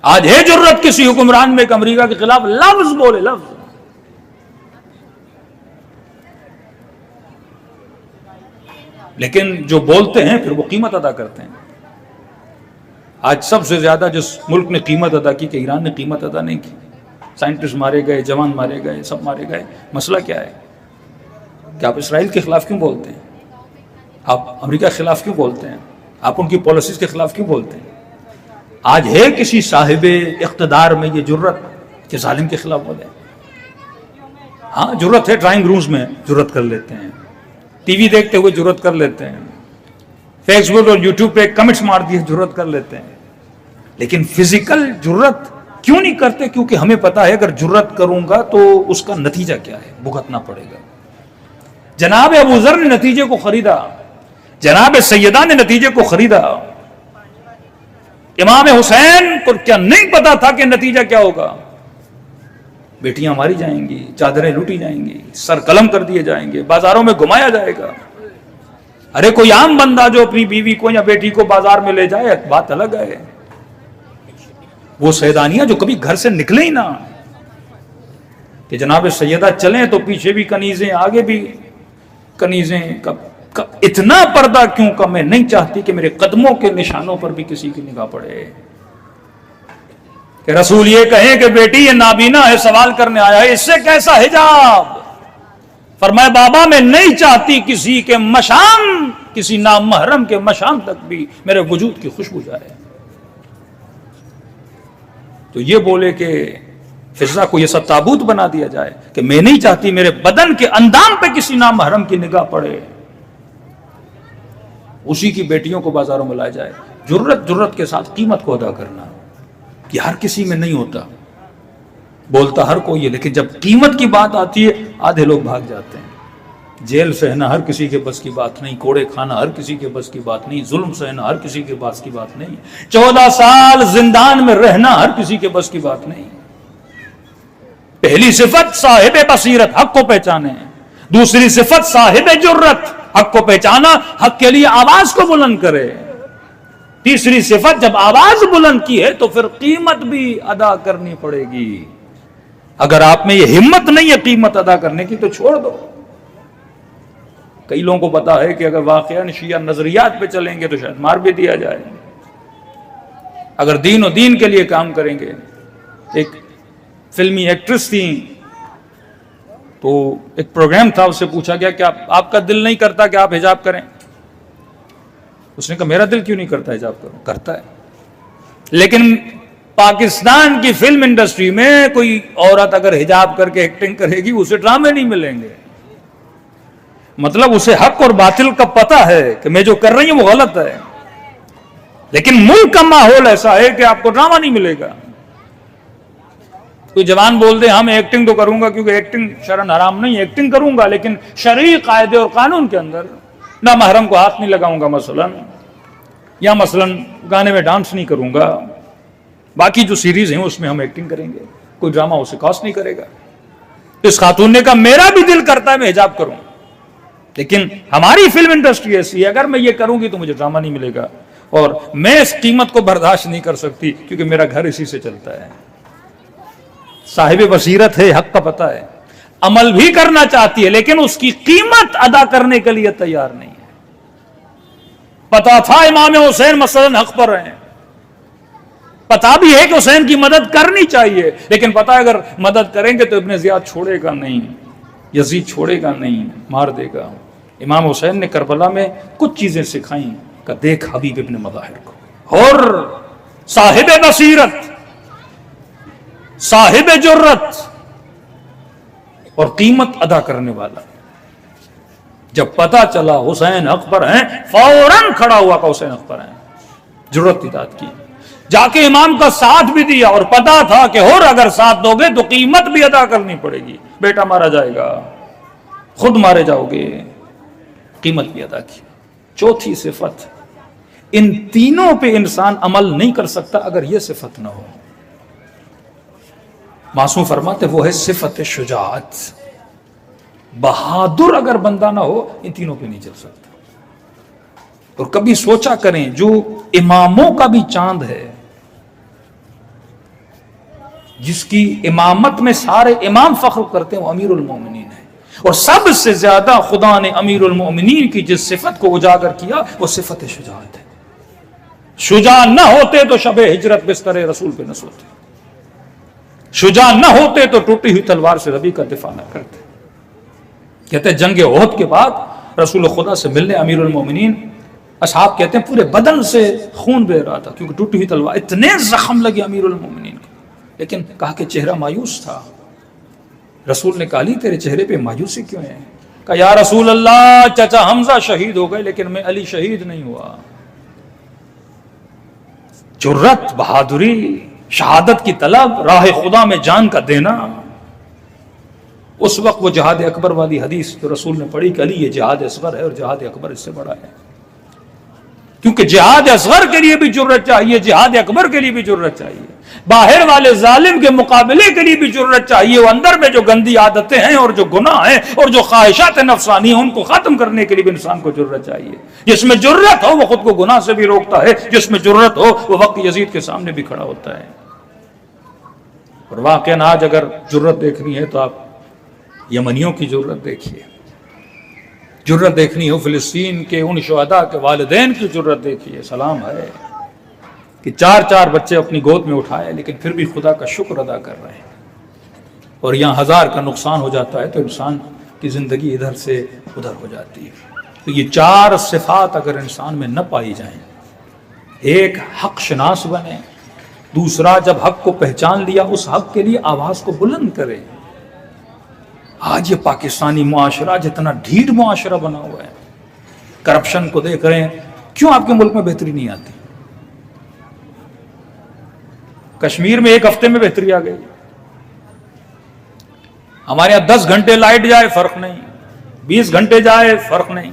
آج ہے جرت کسی حکمران میں کہ امریکہ کے خلاف لفظ بولے، لفظ، لیکن جو بولتے ہیں پھر وہ قیمت ادا کرتے ہیں۔ آج سب سے زیادہ جس ملک نے قیمت ادا کی کہ ایران نے قیمت ادا نہیں کی، سائنٹسٹ مارے گئے، جوان مارے گئے، سب مارے گئے۔ مسئلہ کیا ہے کہ آپ اسرائیل کے خلاف کیوں بولتے ہیں؟ آپ امریکہ کے خلاف کیوں بولتے ہیں؟ آپ ان کی پالیسیز کے خلاف کیوں بولتے ہیں؟ آج ہے کسی صاحب اقتدار میں یہ جرت کہ ظالم کے خلاف بولے؟ ہاں جرت ہے، ڈرائنگ رومز میں جرت کر لیتے ہیں، ٹی وی دیکھتے ہوئے جرت کر لیتے ہیں، فیس بک اور یوٹیوب پہ کمنٹس مار دیے جرت کر لیتے ہیں، لیکن فزیکل جرت کیوں نہیں کرتے؟ کیونکہ ہمیں پتا ہے اگر جرت کروں گا تو اس کا نتیجہ کیا ہے، بھگتنا پڑے گا۔ جناب ابو ذر نے نتیجے کو خریدا، جناب سیدہ نے نتیجے کو خریدا، امام حسین کو کیا نہیں پتا تھا کہ نتیجہ کیا ہوگا؟ بیٹیاں ماری جائیں گی، چادریں لوٹی جائیں گی، سر قلم کر دیے جائیں گے، بازاروں میں گھمایا جائے گا۔ ارے کوئی عام بندہ جو اپنی بیوی کو یا بیٹی کو بازار میں لے جائے بات الگ ہے، وہ سیدانیاں جو کبھی گھر سے نکلے ہی نہ، کہ جناب سیدہ چلیں تو پیچھے بھی کنیزیں آگے بھی کنیزیں، اتنا پردہ کیوں کا میں نہیں چاہتی کہ میرے قدموں کے نشانوں پر بھی کسی کی نگاہ پڑے، کہ رسول یہ کہیں کہ بیٹی یہ نابینا ہے، سوال کرنے آیا ہے، اس سے کیسا حجاب؟ فرمایا بابا میں نہیں چاہتی کسی کے مشام، کسی نامحرم کے مشام تک بھی میرے وجود کی خوشبو جائے۔ تو یہ بولے کہ فضا کو یہ سب تابوت بنا دیا جائے کہ میں نہیں چاہتی میرے بدن کے اندام پہ کسی نامحرم کی نگاہ پڑے، اسی کی بیٹیوں کو بازاروں میں لایا جائے۔ جرت کے ساتھ قیمت کو ادا کرنا یہ ہر کسی میں نہیں ہوتا، بولتا ہر کوئی ہے، لیکن جب قیمت کی بات آتی ہے آدھے لوگ بھاگ جاتے ہیں۔ جیل سہنا ہر کسی کے بس کی بات نہیں، کوڑے کھانا ہر کسی کے بس کی بات نہیں، ظلم سہنا ہر کسی کے بس کی بات نہیں، 14 سال زندان میں رہنا ہر کسی کے بس کی بات نہیں۔ پہلی صفت صاحب بصیرت، حق کو پہچانے، دوسری صفت صاحب جرت، حق کو پہچانا، حق کے لیے آواز کو بلند کرے، تیسری صفت جب آواز بلند کی ہے تو پھر قیمت بھی ادا کرنی پڑے گی۔ اگر آپ میں یہ ہمت نہیں ہے قیمت ادا کرنے کی تو چھوڑ دو۔ کئی لوگوں کو پتا ہے کہ اگر واقعاً شیعہ نظریات پہ چلیں گے تو شاید مار بھی دیا جائے، اگر دین و دین کے لیے کام کریں گے۔ ایک فلمی ایکٹریس تھیں تو ایک پروگرام تھا، اس سے پوچھا گیا کہ آپ کا دل نہیں کرتا کہ آپ حجاب کریں؟ اس نے کہا میرا دل کیوں نہیں کرتا حجاب کروں؟ کرتا ہے، لیکن پاکستان کی فلم انڈسٹری میں کوئی عورت اگر حجاب کر کے ایکٹنگ کرے گی اسے ڈرامے نہیں ملیں گے۔ مطلب اسے حق اور باطل کا پتہ ہے کہ میں جو کر رہی ہوں وہ غلط ہے، لیکن ملک کا ماحول ایسا ہے کہ آپ کو ڈرامہ نہیں ملے گا۔ کوئی جوان بول دے ہاں میں ایکٹنگ تو کروں گا کیونکہ ایکٹنگ شرعاً حرام نہیں، ایکٹنگ کروں گا لیکن شرعی قاعدے اور قانون کے اندر، نہ محرم کو ہاتھ نہیں لگاؤں گا مثلاً، یا مثلاً گانے میں ڈانس نہیں کروں گا، باقی جو سیریز ہیں اس میں ہم ایکٹنگ کریں گے، کوئی ڈرامہ اسے کاسٹ نہیں کرے گا۔ اس خاتون نے کہا میرا بھی دل کرتا ہے میں حجاب کروں، لیکن ہماری فلم انڈسٹری ایسی ہے اگر میں یہ کروں گی تو مجھے ڈرامہ نہیں ملے گا، اور میں اس قیمت کو برداشت نہیں کر سکتی کیونکہ میرا گھر اسی سے چلتا ہے۔ صاحب بصیرت ہے، حق کا پتہ ہے، عمل بھی کرنا چاہتی ہے لیکن اس کی قیمت ادا کرنے کے لیے تیار نہیں ہے۔ پتا تھا امام حسین مثلا حق پر ہیں، پتا بھی ہے کہ حسین کی مدد کرنی چاہیے، لیکن پتا ہے اگر مدد کریں گے تو ابن زیاد چھوڑے گا نہیں، یزید چھوڑے گا نہیں، مار دے گا۔ امام حسین نے کربلا میں کچھ چیزیں سکھائیں کہ دیکھ حبیب ابن مظاہر کو، اور صاحب بصیرت، صاحب جرت اور قیمت ادا کرنے والا۔ جب پتا چلا حسین حق پر ہیں فوراً کھڑا ہوا کہ حسین حق پر ہیں، جرت اطاعت کی، جا کے امام کا ساتھ بھی دیا، اور پتا تھا کہ اور اگر ساتھ دو گے تو قیمت بھی ادا کرنی پڑے گی، بیٹا مارا جائے گا، خود مارے جاؤ گے، قیمت بھی ادا کی۔ چوتھی صفت، ان تینوں پہ انسان عمل نہیں کر سکتا اگر یہ صفت نہ ہو۔ معصوم فرماتے وہ ہے صفت شجاعت، بہادر اگر بندہ نہ ہو ان تینوں پہ نہیں چل سکتا۔ اور کبھی سوچا کریں جو اماموں کا بھی چاند ہے، جس کی امامت میں سارے امام فخر کرتے ہیں، وہ امیر المومنین ہے، اور سب سے زیادہ خدا نے امیر المومنین کی جس صفت کو اجاگر کیا وہ صفت شجاعت ہے۔ شجاع نہ ہوتے تو شب ہجرت بستر رسول پہ نہ سوتے، شجاع نہ ہوتے تو ٹوٹی ہوئی تلوار سے نبی کا دفاع نہ کرتے۔ کہتے ہیں جنگ احد کے بعد رسول خدا سے ملنے امیر المومنین اصحاب کہتے ہیں پورے بدن سے خون بہ رہا تھا کیونکہ ٹوٹی ہوئی تلوار، اتنے زخم لگے امیر المومنین کو، لیکن کہا کہ چہرہ مایوس تھا۔ رسول نے کہا علی تیرے چہرے پہ مایوسی کیوں ہے؟ کہا یا رسول اللہ چچا حمزہ شہید ہو گئے لیکن میں علی شہید نہیں ہوا۔ جرت، بہادری، شہادت کی طلب، راہ خدا میں جان کا دینا۔ اس وقت وہ جہاد اکبر والی حدیث جو رسول نے پڑھی کہ علی یہ جہاد اصغر ہے اور جہاد اکبر اس سے بڑا ہے، کیونکہ جہاد اصغر کے لیے بھی جرت چاہیے، جہاد اکبر کے لیے بھی جرت چاہیے، باہر والے ظالم کے مقابلے کے لیے بھی جرت چاہیے، وہ اندر میں جو گندی عادتیں ہیں اور جو گناہ ہیں اور جو خواہشات نفسانی ہیں ان کو ختم کرنے کے لیے بھی انسان کو جرت چاہیے۔ جس میں جرت ہو وہ خود کو گناہ سے بھی روکتا ہے، جس میں جرت ہو وہ وقت یزید کے سامنے بھی کھڑا ہوتا ہے۔ اور واقعاً آج اگر جرت دیکھنی ہے تو آپ یمنیوں کی جرت دیکھیے، جرت دیکھنی ہو فلسطین کے ان شہداء کے والدین کی جرت دیکھیے، سلام ہے کہ 4 بچے اپنی گود میں اٹھائے لیکن پھر بھی خدا کا شکر ادا کر رہے ہیں، اور یہاں 1000 کا نقصان ہو جاتا ہے تو انسان کی زندگی ادھر سے ادھر ہو جاتی ہے۔ تو یہ 4 صفات اگر انسان میں نہ پائی جائیں، ایک حق شناس بنے، دوسرا جب حق کو پہچان لیا اس حق کے لیے آواز کو بلند کرے۔ آج یہ پاکستانی معاشرہ جتنا ڈھیٹ معاشرہ بنا ہوا ہے، کرپشن کو دیکھ رہے ہیں، کیوں آپ کے ملک میں بہتری نہیں آتی؟ کشمیر میں 1 ہفتے میں بہتری آ گئی، ہمارے یہاں 10 گھنٹے لائٹ جائے فرق نہیں، 20 گھنٹے جائے فرق نہیں۔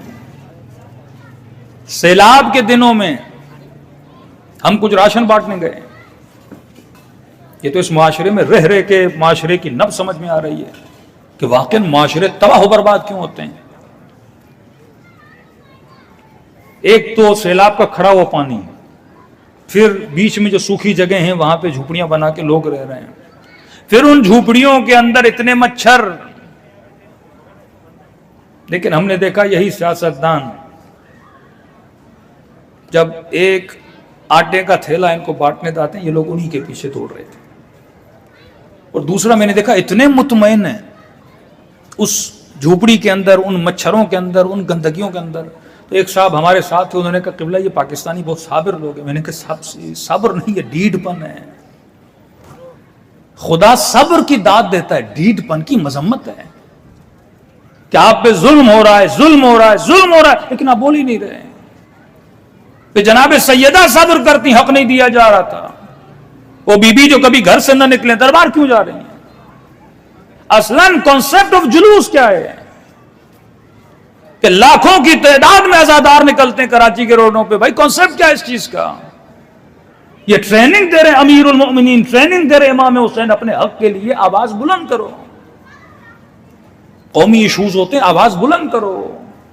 سیلاب کے دنوں میں ہم کچھ راشن بانٹنے گئے، یہ تو اس معاشرے میں رہ کے معاشرے کی نبض سمجھ میں آ رہی ہے کہ واقعاً معاشرے تباہ و برباد کیوں ہوتے ہیں۔ ایک تو سیلاب کا کھڑا ہوا پانی، پھر بیچ میں جو سوکھی جگہ ہیں وہاں پہ جھوپڑیاں بنا کے لوگ رہ رہے ہیں، پھر ان جھوپڑیوں کے اندر اتنے مچھر۔ لیکن ہم نے دیکھا یہی سیاستدان جب ایک آٹے کا تھیلا ان کو بانٹنے جاتے ہیں یہ لوگ انہی کے پیچھے دوڑ رہے تھے۔ اور دوسرا میں نے دیکھا اتنے مطمئن ہیں اس جھوپڑی کے اندر، ان مچھروں کے اندر، ان گندگیوں کے اندر۔ تو ایک صاحب ہمارے ساتھ تھے، انہوں نے کہا قبلہ یہ پاکستانی بہت صابر لوگ ہیں۔ میں نے کہا صبر نہیں، یہ ڈیڑھ پن ہے۔ خدا صبر کی داد دیتا ہے، ڈیڑھ پن کی مذمت ہے کہ آپ پہ ظلم ہو رہا ہے، ظلم ہو رہا ہے، ظلم ہو رہا ہے، لیکن آپ بول ہی نہیں رہے ہیں۔ کہ جناب سیدہ صبر کرتی، حق نہیں دیا جا رہا تھا۔ وہ بی بی جو کبھی گھر سے نہ نکلے دربار کیوں جا رہی ہیں؟ اصلاً کانسیپٹ آف جلوس کیا ہے کہ لاکھوں کی تعداد میں عزادار نکلتے ہیں کراچی کے روڈوں پہ؟ بھائی کانسیپٹ کیا ہے اس چیز کا؟ یہ ٹریننگ دے رہے امیر المؤمنین، ٹریننگ دے رہے امام حسین، اپنے حق کے لیے آواز بلند کرو۔ قومی ایشوز ہوتے ہیں، آواز بلند کرو۔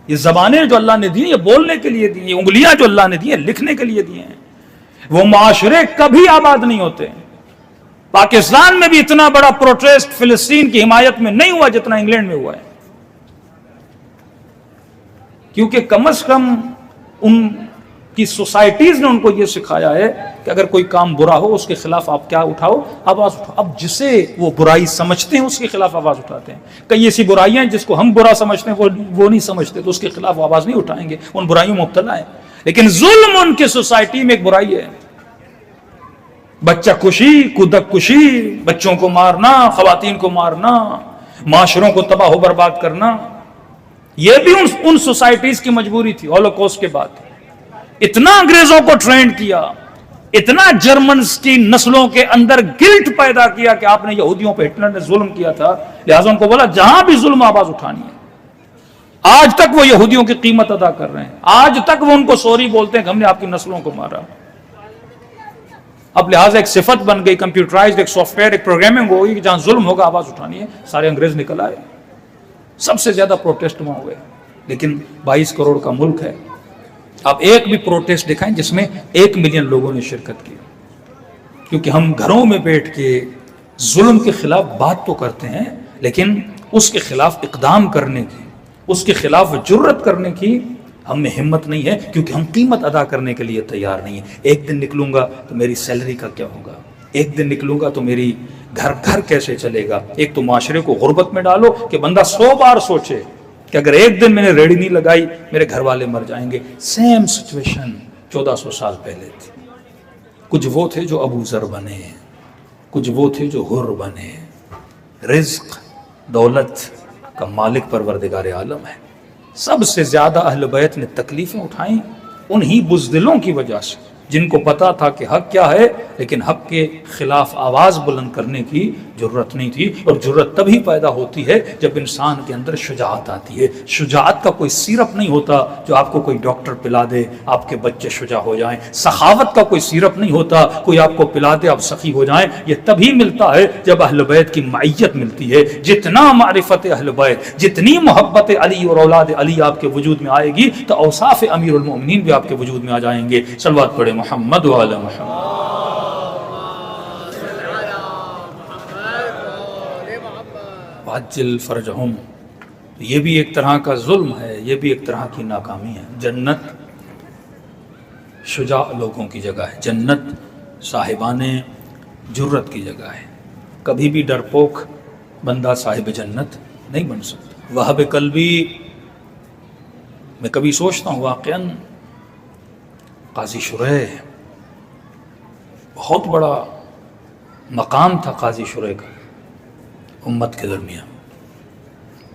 یہ زبانیں جو اللہ نے دی یہ بولنے کے لیے دی، یہ انگلیاں جو اللہ نے دی لکھنے کے لیے دی ہیں۔ وہ معاشرے کبھی آباد نہیں ہوتے۔ پاکستان میں بھی اتنا بڑا پروٹیسٹ فلسطین کی حمایت میں نہیں ہوا جتنا انگلینڈ میں ہوا ہے، کیونکہ کم از کم ان کی سوسائٹیز نے ان کو یہ سکھایا ہے کہ اگر کوئی کام برا ہو اس کے خلاف آپ کیا اٹھاؤ؟ آواز اٹھاؤ۔ اب جسے وہ برائی سمجھتے ہیں اس کے خلاف آواز اٹھاتے ہیں۔ کئی ایسی برائیاں ہیں جس کو ہم برا سمجھتے ہیں وہ نہیں سمجھتے، تو اس کے خلاف آواز نہیں اٹھائیں گے، ان برائیوں میں مبتلا ہیں۔ لیکن ظلم ان کی سوسائٹی میں ایک برائی ہے، بچہ کشی، کودک کشی، بچوں کو مارنا، خواتین کو مارنا، معاشروں کو تباہ و برباد کرنا، یہ بھی ان سوسائٹیز کی مجبوری تھی ہولوکوسٹ کے بعد۔ اتنا انگریزوں کو ٹرینڈ کیا، اتنا جرمنز کی نسلوں کے اندر گلٹ پیدا کیا کہ آپ نے یہودیوں پہ ہٹلر نے ظلم کیا تھا، لہٰذا ان کو بولا جہاں بھی ظلم آواز اٹھانی ہے۔ آج تک وہ یہودیوں کی قیمت ادا کر رہے ہیں، آج تک وہ ان کو سوری بولتے ہیں کہ ہم نے آپ کی نسلوں کو مارا۔ اب لہٰذا ایک صفت بن گئی، کمپیوٹرائزڈ ایک سافٹ ویئر، ایک پروگرامنگ ہو گئی کہ جہاں ظلم ہوگا آواز اٹھانی ہے۔ سارے انگریز نکل آئے، سب سے زیادہ پروٹیسٹ وہاں ہوئے، لیکن 22 کروڑ کا ملک ہے۔ آپ ایک بھی پروٹیسٹ دکھائیں جس میں 1 ملین لوگوں نے شرکت کی، کیونکہ ہم گھروں میں بیٹھ کے ظلم کے خلاف بات تو کرتے ہیں لیکن اس کے خلاف اقدام کرنے کی، اس کے خلاف جرت کرنے کی ہم میں ہمت نہیں ہے، کیونکہ ہم قیمت ادا کرنے کے لیے تیار نہیں ہیں۔ ایک دن نکلوں گا تو میری سیلری کا کیا ہوگا، ایک دن نکلوں گا تو میری گھر کیسے چلے گا۔ ایک تو معاشرے کو غربت میں ڈالو کہ بندہ 100 بار سوچے کہ اگر ایک دن میں نے ریڑھی نہیں لگائی میرے گھر والے مر جائیں گے۔ سیم سچویشن 1400 سال پہلے تھی۔ کچھ وہ تھے جو ابو ذر بنے، کچھ وہ تھے جو حر بنے۔ رزق دولت کا مالک پروردگار عالم ہے۔ سب سے زیادہ اہل بیت نے تکلیفیں اٹھائیں انہی بزدلوں کی وجہ سے، جن کو پتا تھا کہ حق کیا ہے لیکن حق کے خلاف آواز بلند کرنے کی جرت نہیں تھی۔ اور جرت تبھی پیدا ہوتی ہے جب انسان کے اندر شجاعت آتی ہے۔ شجاعت کا کوئی سیرپ نہیں ہوتا جو آپ کو کوئی ڈاکٹر پلا دے آپ کے بچے شجاع ہو جائیں۔ سخاوت کا کوئی سیرپ نہیں ہوتا کوئی آپ کو پلا دے آپ سخی ہو جائیں۔ یہ تبھی ملتا ہے جب اہل بیت کی معیت ملتی ہے۔ جتنا معرفت اہل بیت، جتنی محبت علی اور اولاد علی آپ کے وجود میں آئے گی تو اوصاف امیر المؤمنین بھی آپ کے وجود میں آ جائیں گے۔ صلوات پڑھے محمد وعلی محمد۔ عجل فرجہم، یہ بھی ایک طرح کا ظلم ہے، یہ بھی ایک طرح کی ناکامی ہے۔ جنت شجاع لوگوں کی جگہ ہے، جنت صاحبان جرت کی جگہ ہے۔ کبھی بھی ڈرپوک بندہ صاحب جنت نہیں بن سکتا۔ وہب قلبی، میں کبھی سوچتا ہوں واقعاً قاضی شریح، بہت بڑا مقام تھا قاضی شریح کا امت کے درمیان۔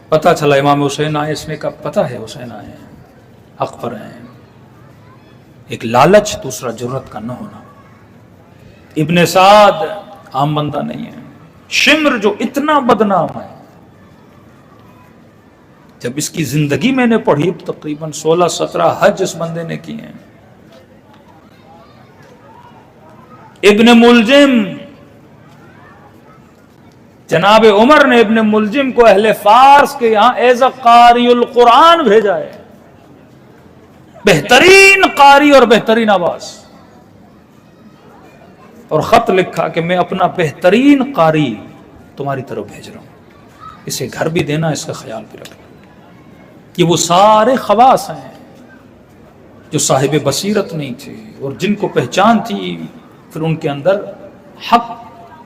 پتہ چلا امام حسین آئے، اس نے کہا پتہ ہے حسین آئے ہیں، حق پر ہیں۔ ایک لالچ، دوسرا جرت کا نہ ہونا۔ ابن سعد عام بندہ نہیں ہے، شمر جو اتنا بدنام ہے، جب اس کی زندگی میں نے پڑھی تقریباً 16-17 حج اس بندے نے کیے ہیں۔ ابن ملجم، جناب عمر نے ابن ملجم کو اہل فارس کے یہاں ایز اے قاری القرآن بھیجا ہے، بہترین قاری اور بہترین آواز، اور خط لکھا کہ میں اپنا بہترین قاری تمہاری طرف بھیج رہا ہوں، اسے گھر بھی دینا، اس کا خیال بھی رکھنا۔ یہ وہ سارے خواص ہیں جو صاحب بصیرت نہیں تھے اور جن کو پہچان تھی، پھر ان کے اندر حق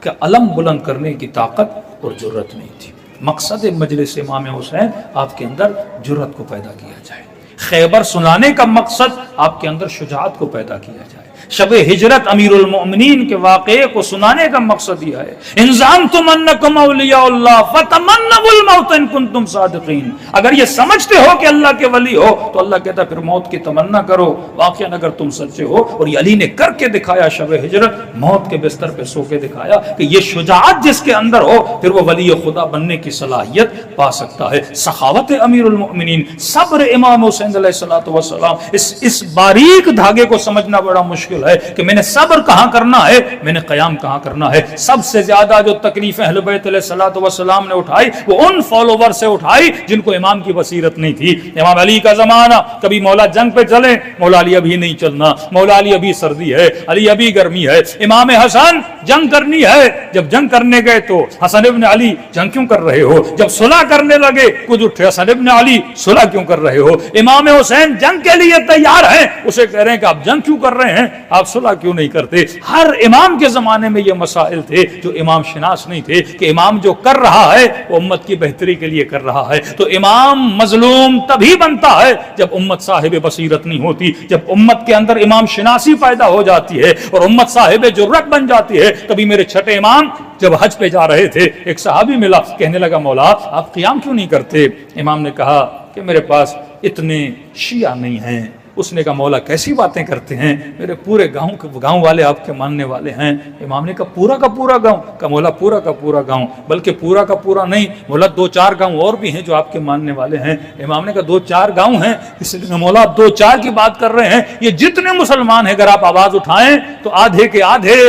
کا علم بلند کرنے کی طاقت اور جرت نہیں تھی۔ مقصد مجلس امام حسین آپ کے اندر جرت کو پیدا کیا جائے، خیبر سنانے کا مقصد آپ کے اندر شجاعت کو پیدا کیا جائے، شب ہجرت امیر المؤمنین کے واقعے کو سنانے کا مقصد یہ ہے۔ ان زعمتم انکم اولیاء اللہ فتمنوا الموت ان کنتم صادقین، اگر یہ سمجھتے ہو کہ اللہ کے ولی ہو تو اللہ کہتا ہے پھر موت کی تمنا کرو، واقعاً اگر تم سچے ہو۔ اور یہ علی نے کر کے دکھایا، شب ہجرت موت کے بستر پہ سو کے دکھایا کہ یہ شجاعت جس کے اندر ہو پھر وہ ولی خدا بننے کی صلاحیت پا سکتا ہے۔ سخاوت امیر المؤمنین، صبر امام حسین علیہ الصلوۃ والسلام، اس باریک دھاگے کو سمجھنا بڑا مشکل ہے کہ میں نے صبر کہاں کرنا ہے، میں نے قیام کہاں کرنا ہے۔ سب سے زیادہ جو تکلیفیں اہل بیت علیہ الصلوۃ والسلام نے اٹھائی وہ ان فالوور سے اٹھائی جن کو امام کی بصیرت نہیں تھی۔ امام علی کا زمانہ، کبھی مولا جنگ پہ چلے، مولا علی ابھی نہیں چلنا، مولا علی ابھی سردی ہے، علی ابھی گرمی ہے۔ امام حسن جنگ کرنی ہے، جب جنگ کرنے گئے تو حسن ابن علی جنگ کیوں کر رہے ہو؟ جب صلح کرنے لگے کچھ اٹھے، حسن ابن علی صلح کیوں کر رہے ہو؟ امام حسین جنگ کے لیے تیار ہیں، اسے کہہ رہے ہیں کہ آپ جنگ کیوں کر رہے ہیں، آپ صلح کیوں نہیں کرتے؟ ہر امام کے زمانے میں یہ مسائل تھے جو امام شناس نہیں تھے کہ امام جو کر رہا ہے وہ امت کی بہتری کے لیے کر رہا ہے۔ تو امام مظلوم تبھی بنتا ہے جب امت صاحب بصیرت نہیں ہوتی، جب امت کے اندر امام شناسی پیدا ہو جاتی ہے اور امت صاحب جرت بن جاتی ہے۔ کبھی میرے چھٹے امام جب حج پہ جا رہے تھے، ایک صحابی ملا، کہنے لگا مولا آپ قیام کیوں نہیں کرتے؟ امام نے کہا کہ میرے پاس اتنے شیعہ نہیں ہیں۔ اس نے کہا مولا کیسی باتیں کرتے ہیں، میرے پورے گاؤں والے آپ کے ماننے والے ہیں۔ امام نے کہا پورا کا پورا گاؤں؟ کہا مولا پورا کا پورا گاؤں، بلکہ پورا کا پورا نہیں مولا، 2-4 گاؤں اور بھی ہیں جو آپ کے ماننے والے ہیں۔ امام نے کہا 2-4 گاؤں ہیں؟ اس لیے مولا آپ 2-4 کی بات کر رہے ہیں، یہ جتنے مسلمان ہیں اگر آپ آواز اٹھائیں تو آدھے کے آدھے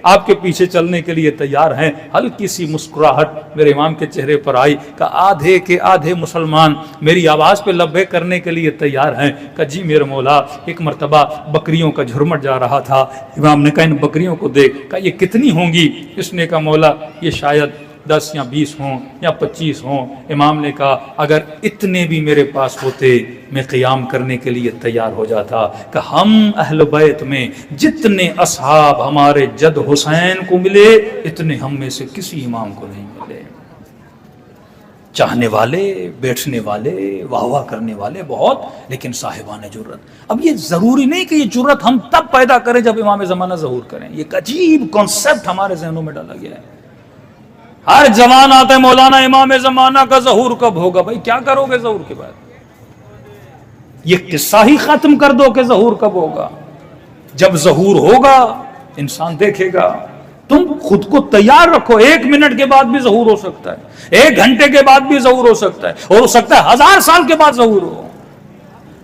آپ کے پیچھے چلنے کے لیے تیار ہیں۔ ہلکی سی مسکراہٹ میرے امام کے چہرے پر آئی کہ آدھے کے آدھے مسلمان میری آواز پہ لبیک کرنے کے لیے تیار ہیں۔ کہ جی میرے مولا، ایک مرتبہ بکریوں کا جھرمٹ جا رہا تھا، امام نے کہا ان بکریوں کو دیکھ، کہا یہ کتنی ہوں گی؟ اس نے کہا مولا یہ شاید 10 یا 20 ہوں یا 25 ہوں۔ امام نے کہا اگر اتنے بھی میرے پاس ہوتے میں قیام کرنے کے لیے تیار ہو جاتا۔ کہ ہم اہل بیت میں جتنے اصحاب ہمارے جد حسین کو ملے اتنے ہم میں سے کسی امام کو نہیں ملے۔ چاہنے والے، بیٹھنے والے، واہ واہ کرنے والے بہت، لیکن صاحبان جرت. اب یہ ضروری نہیں کہ یہ جرت ہم تب پیدا کریں جب امام زمانہ ظہور کریں. یہ ایک عجیب کانسیپٹ ہمارے ذہنوں میں ڈالا گیا ہے. ہر زمان آتا ہے مولانا امام زمانہ کا ظہور کب ہوگا. بھائی کیا کرو گے ظہور کے بعد؟ یہ قصہ ہی ختم کر دو کہ ظہور کب ہوگا. جب ظہور ہوگا انسان دیکھے گا. تم خود کو تیار رکھو، 1 منٹ کے بعد بھی ظہور ہو سکتا ہے، 1 گھنٹے کے بعد بھی ظہور ہو سکتا ہے، اور ہو سکتا ہے 1000 سال کے بعد ظہور ہو.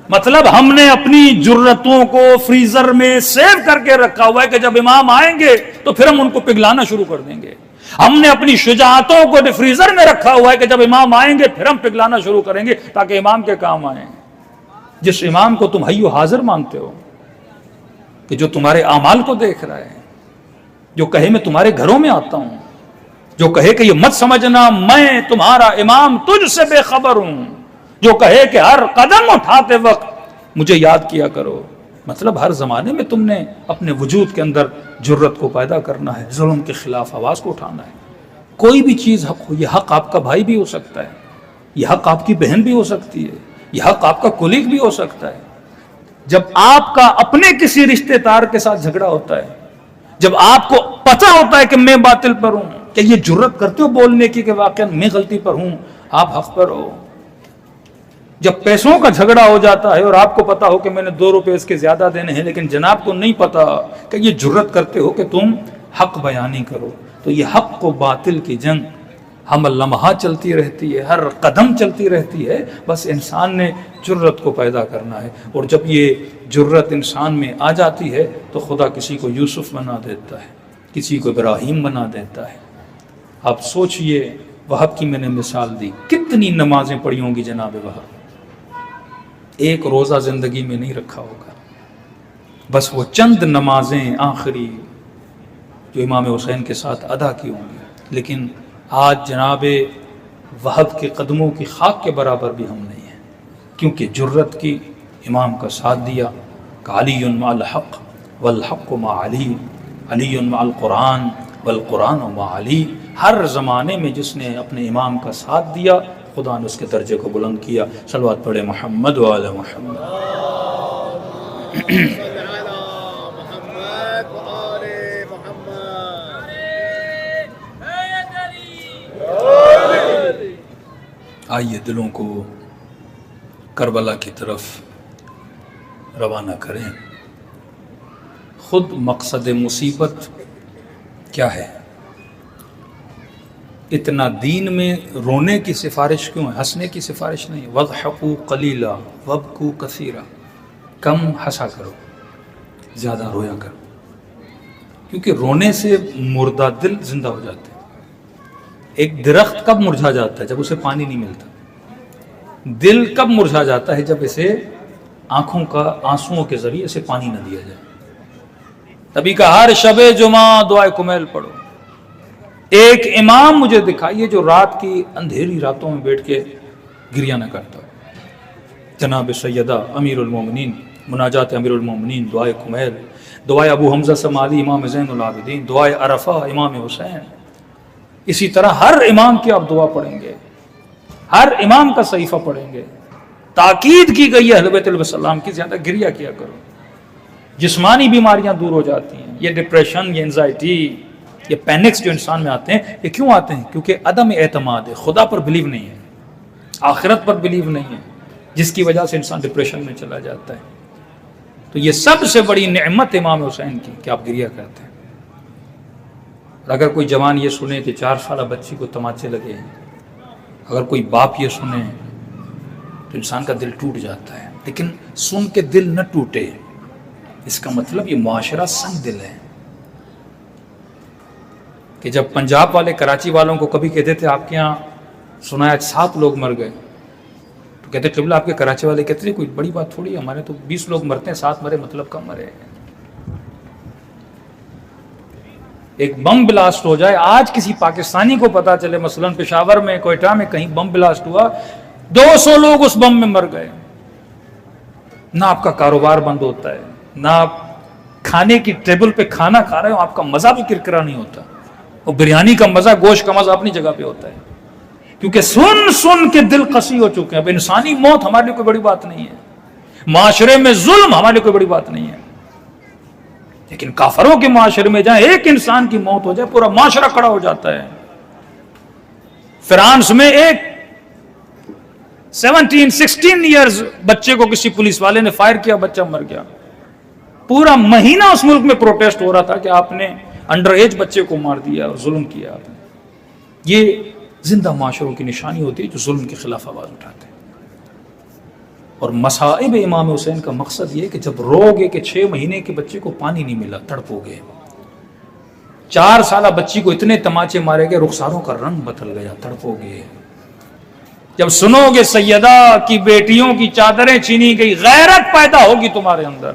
مطلب ہم نے اپنی جرتوں کو فریزر میں سیو کر کے رکھا ہوا ہے کہ جب امام آئیں گے تو پھر ہم ان کو پگھلانا شروع کر دیں گے. ہم نے اپنی شجاعتوں کو فریزر میں رکھا ہوا ہے کہ جب امام آئیں گے پھر ہم پگھلانا شروع کریں گے تاکہ امام کے کام آئیں. جس امام کو تم حی و حاضر مانتے ہو، کہ جو تمہارے اعمال کو دیکھ رہا ہے، جو کہے میں تمہارے گھروں میں آتا ہوں، جو کہے کہ یہ مت سمجھنا میں تمہارا امام تجھ سے بے خبر ہوں، جو کہے کہ ہر قدم اٹھاتے وقت مجھے یاد کیا کرو. مطلب ہر زمانے میں تم نے اپنے وجود کے اندر جرت کو پیدا کرنا ہے، ظلم کے خلاف آواز کو اٹھانا ہے. کوئی بھی چیز حق ہو، یہ حق آپ کا بھائی بھی ہو سکتا ہے، یہ حق آپ کی بہن بھی ہو سکتی ہے، یہ حق آپ کا کولیگ بھی ہو سکتا ہے. جب آپ کا اپنے کسی رشتے دار کے ساتھ جھگڑا ہوتا ہے، جب آپ کو پتہ ہوتا ہے کہ میں باطل پر ہوں، کہ یہ جرت کرتے ہو بولنے کی کہ واقعا میں غلطی پر ہوں، آپ حق پر ہو. جب پیسوں کا جھگڑا ہو جاتا ہے اور آپ کو پتا ہو کہ میں نے 2 روپے اس کے زیادہ دینے ہیں، لیکن جناب کو نہیں پتا کہ یہ جرت کرتے ہو کہ تم حق بیانی کرو، تو یہ حق و باطل کی جنگ ہم لمحہ چلتی رہتی ہے، ہر قدم چلتی رہتی ہے. بس انسان نے جرت کو پیدا کرنا ہے، اور جب یہ جرت انسان میں آ جاتی ہے تو خدا کسی کو یوسف بنا دیتا ہے، کسی کو ابراہیم بنا دیتا ہے. آپ سوچئے، وہب کی میں نے مثال دی، کتنی نمازیں پڑھی ہوں گی جناب وہب، 1 روزہ زندگی میں نہیں رکھا ہوگا. بس وہ چند نمازیں آخری جو امام حسین کے ساتھ ادا کی ہوں گی. لیکن آج جناب وہب کے قدموں کی خاک کے برابر بھی ہم نہیں ہیں، کیونکہ جرت کی، امام کا ساتھ دیا کہ علی مع الحق والحق مع علی، علی مع القرآن والقرآن مع علی. ہر زمانے میں جس نے اپنے امام کا ساتھ دیا خدا نے اس کے درجے کو بلند کیا. صلوات پڑھے محمد وعلی محمد. آئیے دلوں کو کربلا کی طرف روانہ کریں. خود مقصد مصیبت کیا ہے؟ اتنا دین میں رونے کی سفارش کیوں ہے؟ ہنسنے کی سفارش نہیں. وَضْحَكُوا قَلِيلًا وَابْكُوا كَثِيرًا. کم ہنسا کرو، زیادہ رویا کرو، کیونکہ رونے سے مردہ دل زندہ ہو جاتے ہیں. ایک درخت کب مرجھا جاتا ہے؟ جب اسے پانی نہیں ملتا. دل کب مرجھا جاتا ہے؟ جب اسے آنکھوں کا آنسوؤں کے ذریعے اسے پانی نہ دیا جائے. تبھی کہ ہر شب جمعہ دعائے کمیل پڑھو. ایک امام مجھے دکھائیے جو رات کی اندھیری راتوں میں بیٹھ کے گریہ نہ کرتا. جناب سیدہ امیر المومنین، مناجات امیر المومنین، دعائے کمیل، دعائے ابو حمزہ سمالی امام زین العابدین، دعائے عرفہ امام حسین. اسی طرح ہر امام کی آپ دعا پڑھیں گے، ہر امام کا صحیفہ پڑھیں گے. تاکید کی گئی ہے اہل بیت علیہ السلام کی، زیادہ گریہ کیا کرو. جسمانی بیماریاں دور ہو جاتی ہیں. یہ ڈپریشن، یہ انزائٹی، یہ پینکس جو انسان میں آتے ہیں، یہ کیوں آتے ہیں؟ کیونکہ عدم اعتماد ہے، خدا پر بلیو نہیں ہے، آخرت پر بلیو نہیں ہے، جس کی وجہ سے انسان ڈپریشن میں چلا جاتا ہے. تو یہ سب سے بڑی نعمت امام حسین کی کہ آپ گریہ کرتے ہیں. اگر کوئی جوان یہ سنے کہ 4 سالہ بچی کو تماچے لگے ہیں، اگر کوئی باپ یہ سنے تو انسان کا دل ٹوٹ جاتا ہے. لیکن سن کے دل نہ ٹوٹے، اس کا مطلب یہ معاشرہ سنگ دل ہے. کہ جب پنجاب والے کراچی والوں کو کبھی کہتے تھے آپ کے یہاں سنا ہے 7 لوگ مر گئے، تو کہتے قبلہ آپ کے کراچی والے کہتے تھے کوئی بڑی بات تھوڑی ہے، ہمارے تو 20 لوگ مرتے ہیں، 7 مرے مطلب کم مرے. ایک بم بلاسٹ ہو جائے، آج کسی پاکستانی کو پتا چلے مثلا پشاور میں، کوئٹہ میں کہیں بم بلاسٹ ہوا، 200 لوگ اس بم میں مر گئے، نہ آپ کا کاروبار بند ہوتا ہے، نہ آپ کھانے کی ٹیبل پہ کھانا کھا رہے ہو، آپ کا مزہ بھی کرکرا نہیں ہوتا. اور بریانی کا مزہ، گوشت کا مزہ اپنی جگہ پہ ہوتا ہے. کیونکہ سن سن کے دل قسی ہو چکے ہیں. اب انسانی موت ہمارے لیے کوئی بڑی بات نہیں ہے, معاشرے میں ظلم ہمارے لیے کوئی بڑی بات نہیں ہے, لیکن کافروں کے معاشرے میں جہاں ایک انسان کی موت ہو جائے پورا معاشرہ کھڑا ہو جاتا ہے. فرانس میں ایک 16 ایئرز بچے کو کسی پولیس والے نے فائر کیا, بچہ مر گیا. پورا مہینہ اس ملک میں پروٹیسٹ ہو رہا تھا کہ آپ نے انڈر ایج بچے کو مار دیا اور ظلم کیا آپ نے. یہ زندہ معاشروں کی نشانی ہوتی ہے جو ظلم کے خلاف آواز اٹھاتے ہیں. اور مصائب امام حسین کا مقصد یہ کہ جب رو گے کہ 6 مہینے کے بچے کو پانی نہیں ملا, تڑپو گے. 4 سالہ بچی کو اتنے تماچے مارے گئے رخساروں کا رنگ بدل گیا, تڑپو گے. جب سنو گے سیدہ کی بیٹیوں کی چادریں چھینی گئی, غیرت پیدا ہوگی تمہارے اندر.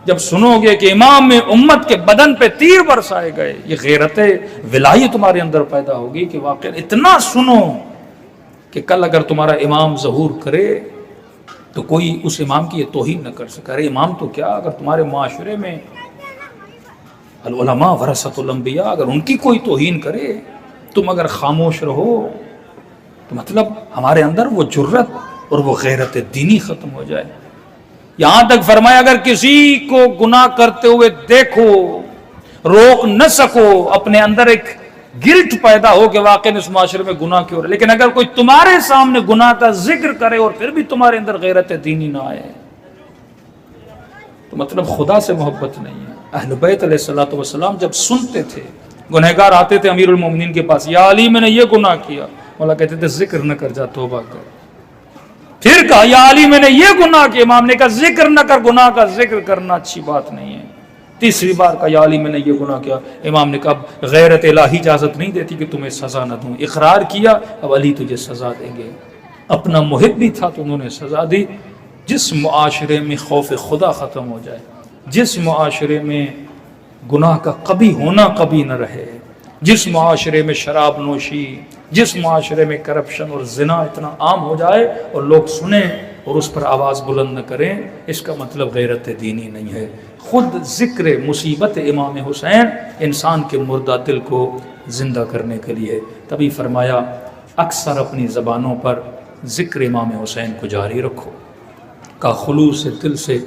جب سنو گے کہ امام امت کے بدن پہ تیر برسائے گئے, یہ غیرت ولایی تمہارے اندر پیدا ہوگی کہ واقعا اتنا سنو کہ کل اگر تمہارا امام ظہور کرے تو کوئی اس امام کی یہ توہین نہ کر سکے. ارے امام تو کیا, اگر تمہارے معاشرے میں العلماء ورثۃ الانبیاء اگر ان کی کوئی توہین کرے, تم اگر خاموش رہو تو مطلب ہمارے اندر وہ جرت اور وہ غیرت دینی ختم ہو جائے. یہاں تک فرمایا اگر کسی کو گناہ کرتے ہوئے دیکھو, روک نہ سکو, اپنے اندر ایک گلٹ پیدا ہو کہ واقعی اس معاشرے میں گناہ کیوں رہا, لیکن اگر کوئی تمہارے سامنے گناہ کا ذکر کرے اور پھر بھی تمہارے اندر غیرت دینی نہ آئے تو مطلب خدا سے محبت نہیں ہے. اہل بیت علیہ الصلوۃ والسلام جب سنتے تھے گنہگار آتے تھے امیر المومنین کے پاس, یا علی میں نے یہ گناہ کیا, مولا کہتے تھے ذکر نہ کر, جا توبہ کر. پھر کہا یا علی میں نے یہ گناہ کیا, امام نے کہا ذکر نہ کر, گناہ کا ذکر کرنا اچھی بات نہیں ہے. تیسری بار کہا یا علی میں نے یہ گناہ کیا, امام نے کہا غیرت الہی اجازت نہیں دیتی کہ تمہیں سزا نہ دوں. اقرار کیا, اب علی تجھے سزا دیں گے. اپنا محب بھی تھا تو انہوں نے سزا دی. جس معاشرے میں خوف خدا ختم ہو جائے, جس معاشرے میں گناہ کا کبھی ہونا کبھی نہ رہے, جس معاشرے میں شراب نوشی, جس معاشرے میں کرپشن اور زنا اتنا عام ہو جائے اور لوگ سنیں اور اس پر آواز بلند نہ کریں, اس کا مطلب غیرت دینی نہیں ہے. خود ذکر مصیبت امام حسین انسان کے مردہ دل کو زندہ کرنے کے لیے. تبھی فرمایا اکثر اپنی زبانوں پر ذکر امام حسین کو جاری رکھو. کا خلوص دل سے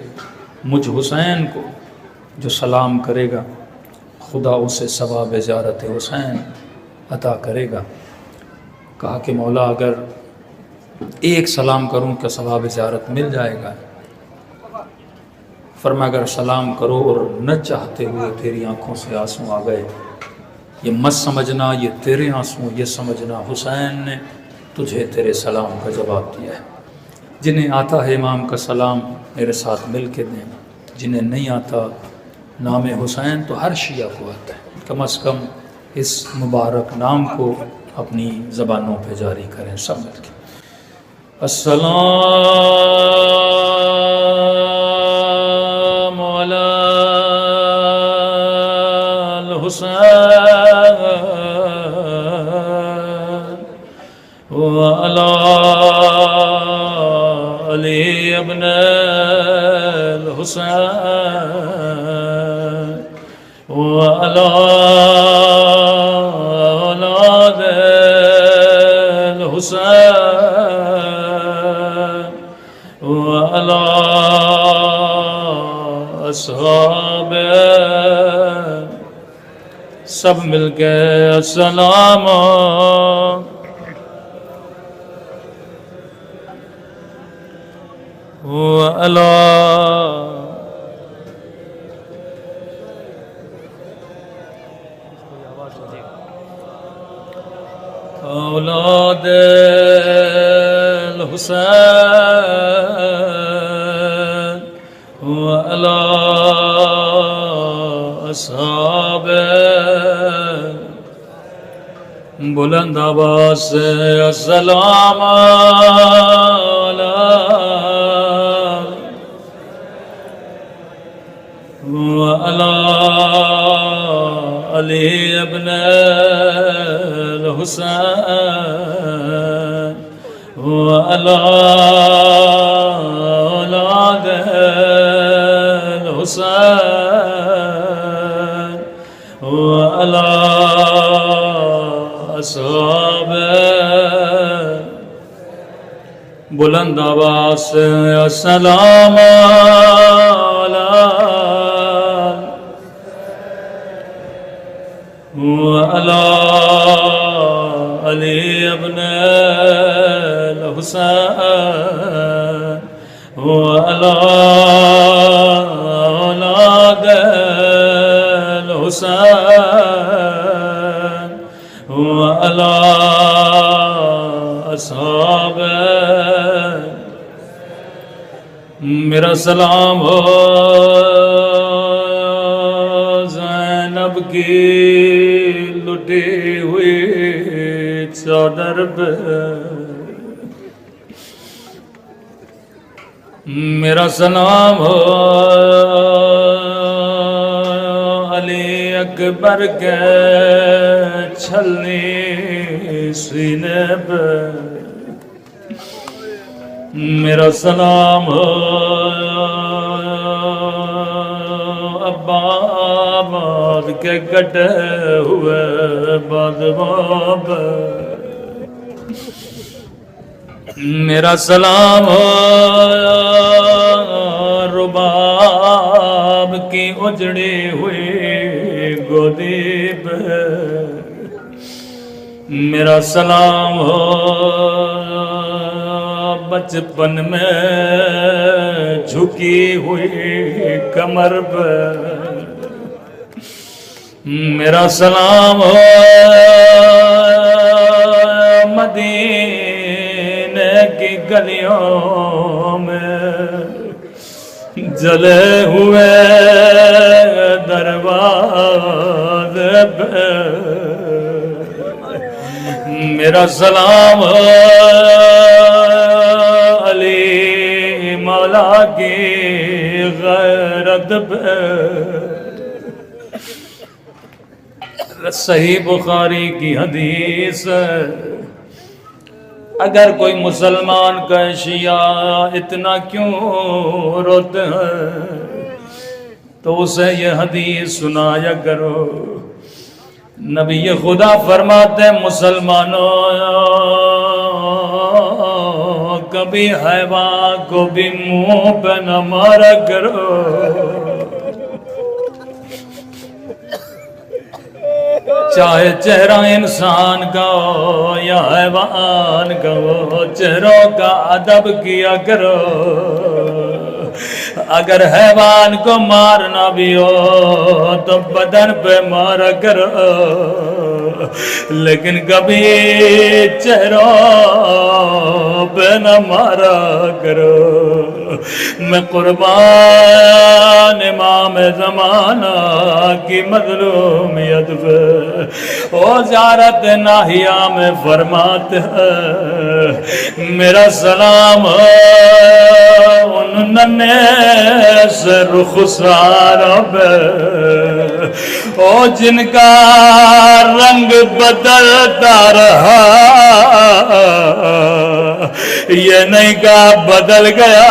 مجھ حسین کو جو سلام کرے گا خدا اسے ثواب زیارت حسین عطا کرے گا. کہا کہ مولا اگر ایک سلام کروں کیا ثواب زیارت مل جائے گا؟ فرمایا اگر سلام کرو اور نہ چاہتے ہوئے تیری آنکھوں سے آنسو آ گئے, یہ مت سمجھنا یہ تیرے آنسو, یہ سمجھنا حسین نے تجھے تیرے سلام کا جواب دیا ہے. جنہیں آتا ہے امام کا سلام میرے ساتھ مل کے دیں, جنہیں نہیں آتا نام حسین تو ہر شیعہ کو آتا ہے, کم از کم اس مبارک نام کو اپنی زبانوں پہ جاری کریں سب مل کے. السلام علی الحسین وعلی علی ابن الحسین وعلی اولاد الحسین وعلی اصحاب, سب مل کے السلام وعلی اولاد الحسین وعلی اصحاب, بلند آواز سے السلام وعلی علی ابن الحسین وعلی اولاد الحسین وعلی اصحاب, بلند آواز سے السلام علی علی ابن الحسین وعلی اولاد الحسین وعلی اصحاب میرا سلام ہو زینب کی لٹی ہوئی چادر پہ میرا سلام ہو علی اکبر کے چھلنی سینے پہ میرا سلام ہو عباد کے کٹے ہوئے بادباں پہ میرا سلام ہو رباب کی اجڑی ہوئی گودی پہ میرا سلام ہو بچپن میں جھکی ہوئی کمر پہ میرا سلام ہو مدینے کی گلیوں میں جلے ہوئے دروازے پہ میرا سلام ہو علی مولا کی غیرت پہ صحیح بخاری کی حدیث اگر کوئی مسلمان کا شیعہ اتنا کیوں روتے ہیں تو اسے یہ حدیث سنایا کرو نبی خدا فرماتے مسلمانوں کبھی حیوان کو بھی منہ پہ نہ مارا کرو چاہے چہرہ انسان کا ہو یا حیوان کا ہو چہروں کا ادب کیا کرو اگر حیوان کو مارنا بھی ہو تو بدن پہ مارا کرو لیکن کبھی چہروں پہ نہ مارا کرو میں قربان امام زمانہ کی مظلومیت پہ او زیارت ناہیہ میں فرماتے ہیں میرا سلام ان ننے سے رخساروں پہ او جن کا رنگ بدلتا رہا یہ نہیں کہا بدل گیا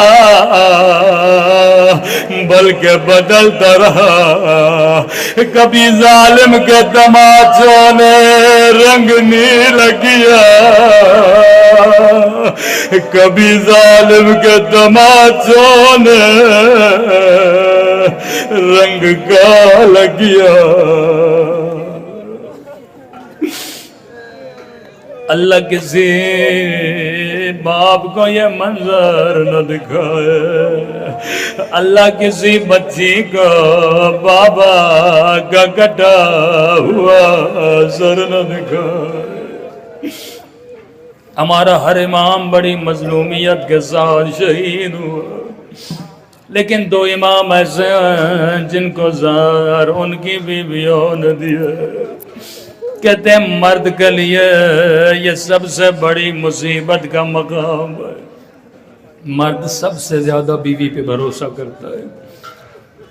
بلکہ بدلتا رہا کبھی ظالم کے تماچوں نے رنگ نیل کیا کبھی ظالم کے تماچوں نے رنگ کالا کیا اللہ کسی باپ کو یہ منظر نہ دکھائے اللہ کسی بچی کو بابا کا کٹا ہوا سر نہ دکھائے ہمارا ہر امام بڑی مظلومیت کے ساتھ شہید ہوا لیکن دو امام ایسے ہیں جن کو زہر ان کی بیویوں نے دیا کہتے ہیں مرد کے لیے یہ سب سے بڑی مصیبت کا مقام ہے مرد سب سے زیادہ بیوی پہ بھروسہ کرتا ہے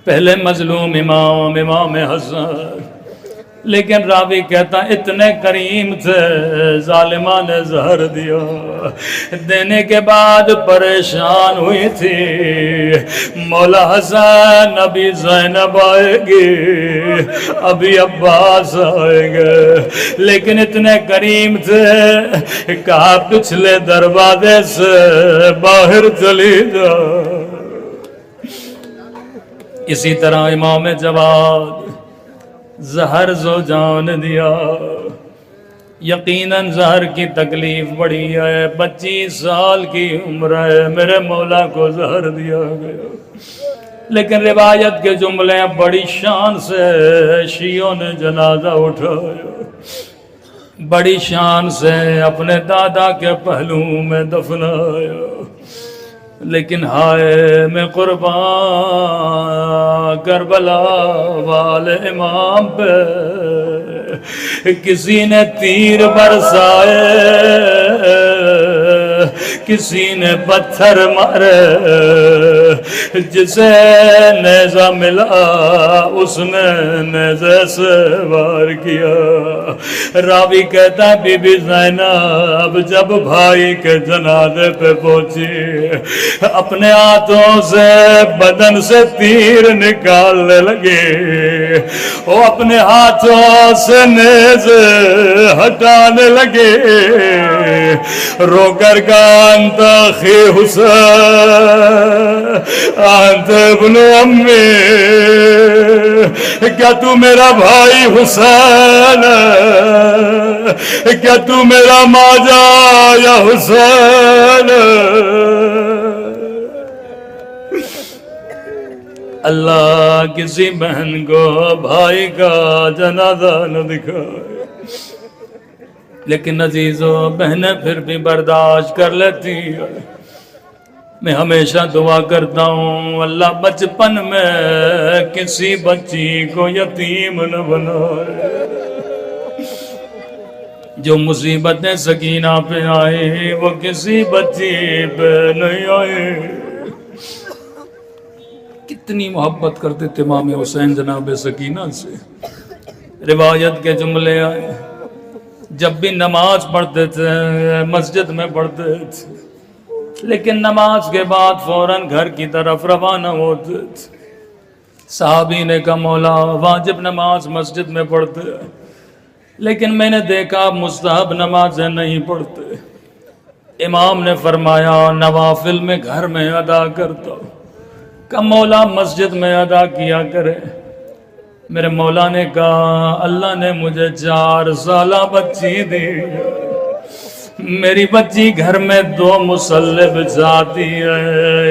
پہلے مظلوم امام حسن لیکن راوی کہتا اتنے کریم تھے، ظالمہ نے زہر دیا، دینے کے بعد پریشان ہوئی تھی، مولا حسن ابھی زینب آئے گی، ابھی عباس آئیں گے، لیکن اتنے کریم تھے، کہا پچھلے دروازے سے باہر چلی جا۔ اسی طرح امام جواد زہر زوجان دیا، یقیناً زہر کی تکلیف بڑی ہے، 25 سال کی عمر ہے، میرے مولا کو زہر دیا گیا، لیکن روایت کے جملے بڑی شان سے شیعوں نے جنازہ اٹھایا، بڑی شان سے اپنے دادا کے پہلو میں دفنایا، لیکن ہائے میں قربان کربلا والے امام پہ کسی نے تیر برسائے، کسی نے پتھر مارے، جسے نیزہ ملا اس نے نیزے سے وار کیا۔ راوی کہتا ہے بی بی زینب جب بھائی کے جنازے پہ پہنچی، اپنے ہاتھوں سے بدن سے تیر نکالنے لگے، وہ اپنے ہاتھوں سے نیزے ہٹانے لگے، رو کر کہا انت اخی حسین انت ابن امی، کیا تو میرا بھائی حسین ہے؟ کیا تو میرا ماجا یا حسین ہے؟ اللہ کسی بہن کو بھائی کا جنازہ نہ دکھائے، لیکن عزیزو بہنیں پھر بھی برداشت کر لیتی ہے۔ میں ہمیشہ دعا کرتا ہوں اللہ بچپن میں کسی بچی کو یتیم نہ بنائے، جو مصیبتیں سکینہ پہ آئے وہ کسی بچی پہ نہیں آئے۔ کتنی محبت کرتے تھے امام حسین جناب سکینہ سے، روایت کے جملے آئے، جب بھی نماز پڑھتے تھے مسجد میں پڑھتے تھے، لیکن نماز کے بعد فوراً گھر کی طرف روانہ ہوتے تھے۔ صحابی نے کہا مولا واجب نماز مسجد میں پڑھتے، لیکن میں نے دیکھا مستحب نمازیں نہیں پڑھتے۔ امام نے فرمایا نوافل میں گھر میں ادا کرتا ہوں، کہ مولا مسجد میں ادا کیا کرے۔ میرے مولا نے کہا اللہ نے مجھے 4 سالہ بچی دی، میری بچی گھر میں 2 مصلی بچھاتی ہے،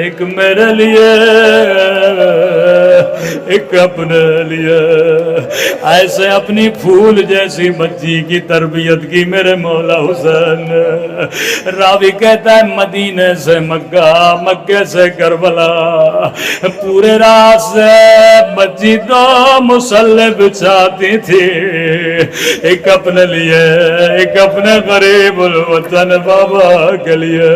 ایک میرے لیے ایک اپنے لیے، ایسے اپنی پھول جیسی بچی کی تربیت کی میرے مولا حسین نے۔ راوی کہتا ہے مدینے سے مکہ، مکے سے کربلا، پورے رات سے بچی 2 مصلی بچھاتی تھی، ایک اپنے لیے ایک اپنے غریب الوطن بابا کے لیے۔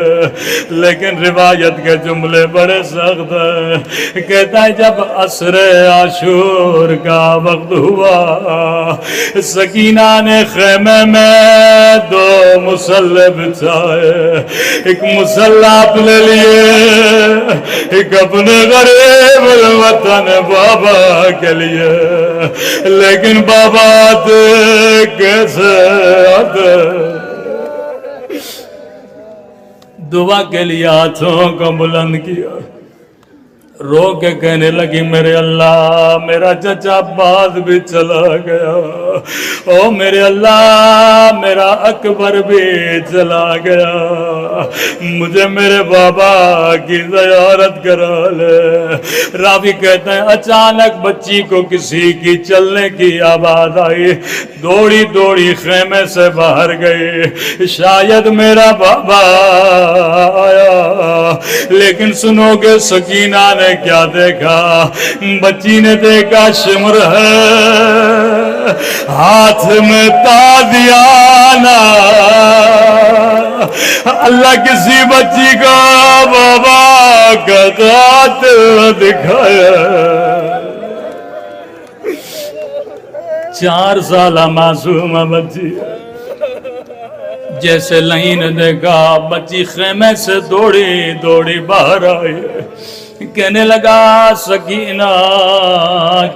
لیکن روایت کے جملے بڑے سخت ہیں، کہتا ہے جب عصر عاشور کا وقت ہوا، سکینہ نے خیمے میں 2 مصلی بچھائے، ایک مصلی اپنے لیے ایک اپنے غریب الوطن بابا کے لیے۔ لیکن بابا آتے کیسے آتے، دعا کے لیے ہاتھوں کو بلند کیا، رو کے کہنے لگی میرے اللہ میرا چچا عباس بھی چلا گیا، او میرے اللہ میرا اکبر بھی چلا گیا، مجھے میرے بابا کی زیارت کرا لے۔ راوی کہتے ہیں اچانک بچی کو کسی کی چلنے کی آواز آئی، دوڑی دوڑی خیمے سے باہر گئی، شاید میرا بابا آیا۔ لیکن سنو گے سکینہ نے کیا دیکھا؟ بچی نے دیکھا شمر ہے ہاتھ میں تادیانہ، اللہ کسی بچی کا بابا کا قاتل دکھایا۔ 4 سالہ معصومہ بچی جیسے لائن دیکھا بچی خیمے سے دوڑی باہر آئی، کہنے لگا سکینہ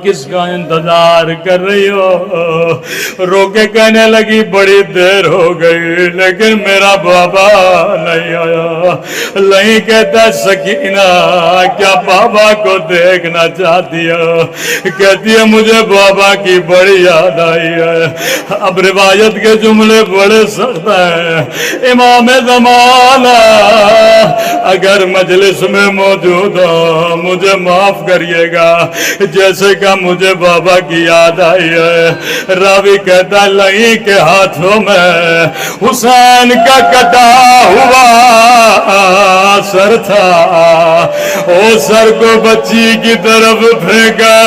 کس کا انتظار کر رہی ہو؟ رو کے کہنے لگی بڑی دیر ہو گئی لیکن میرا بابا نہیں آیا۔ نہیں کہتا سکینہ کیا بابا کو دیکھنا چاہتی ہو؟ کہتی ہے مجھے بابا کی بڑی یاد آئی ہے۔ اب روایت کے جملے بڑے سخت ہیں۔ امام زمانہ اگر مجلس میں موجود ہو مجھے معاف کریے گا، جیسے کہ مجھے بابا کی یاد آئی ہے۔ راوی کہتا لئی کے ہاتھوں میں حسین کا کٹا ہوا سر تھا، وہ سر کو بچی کی طرف پھینکا،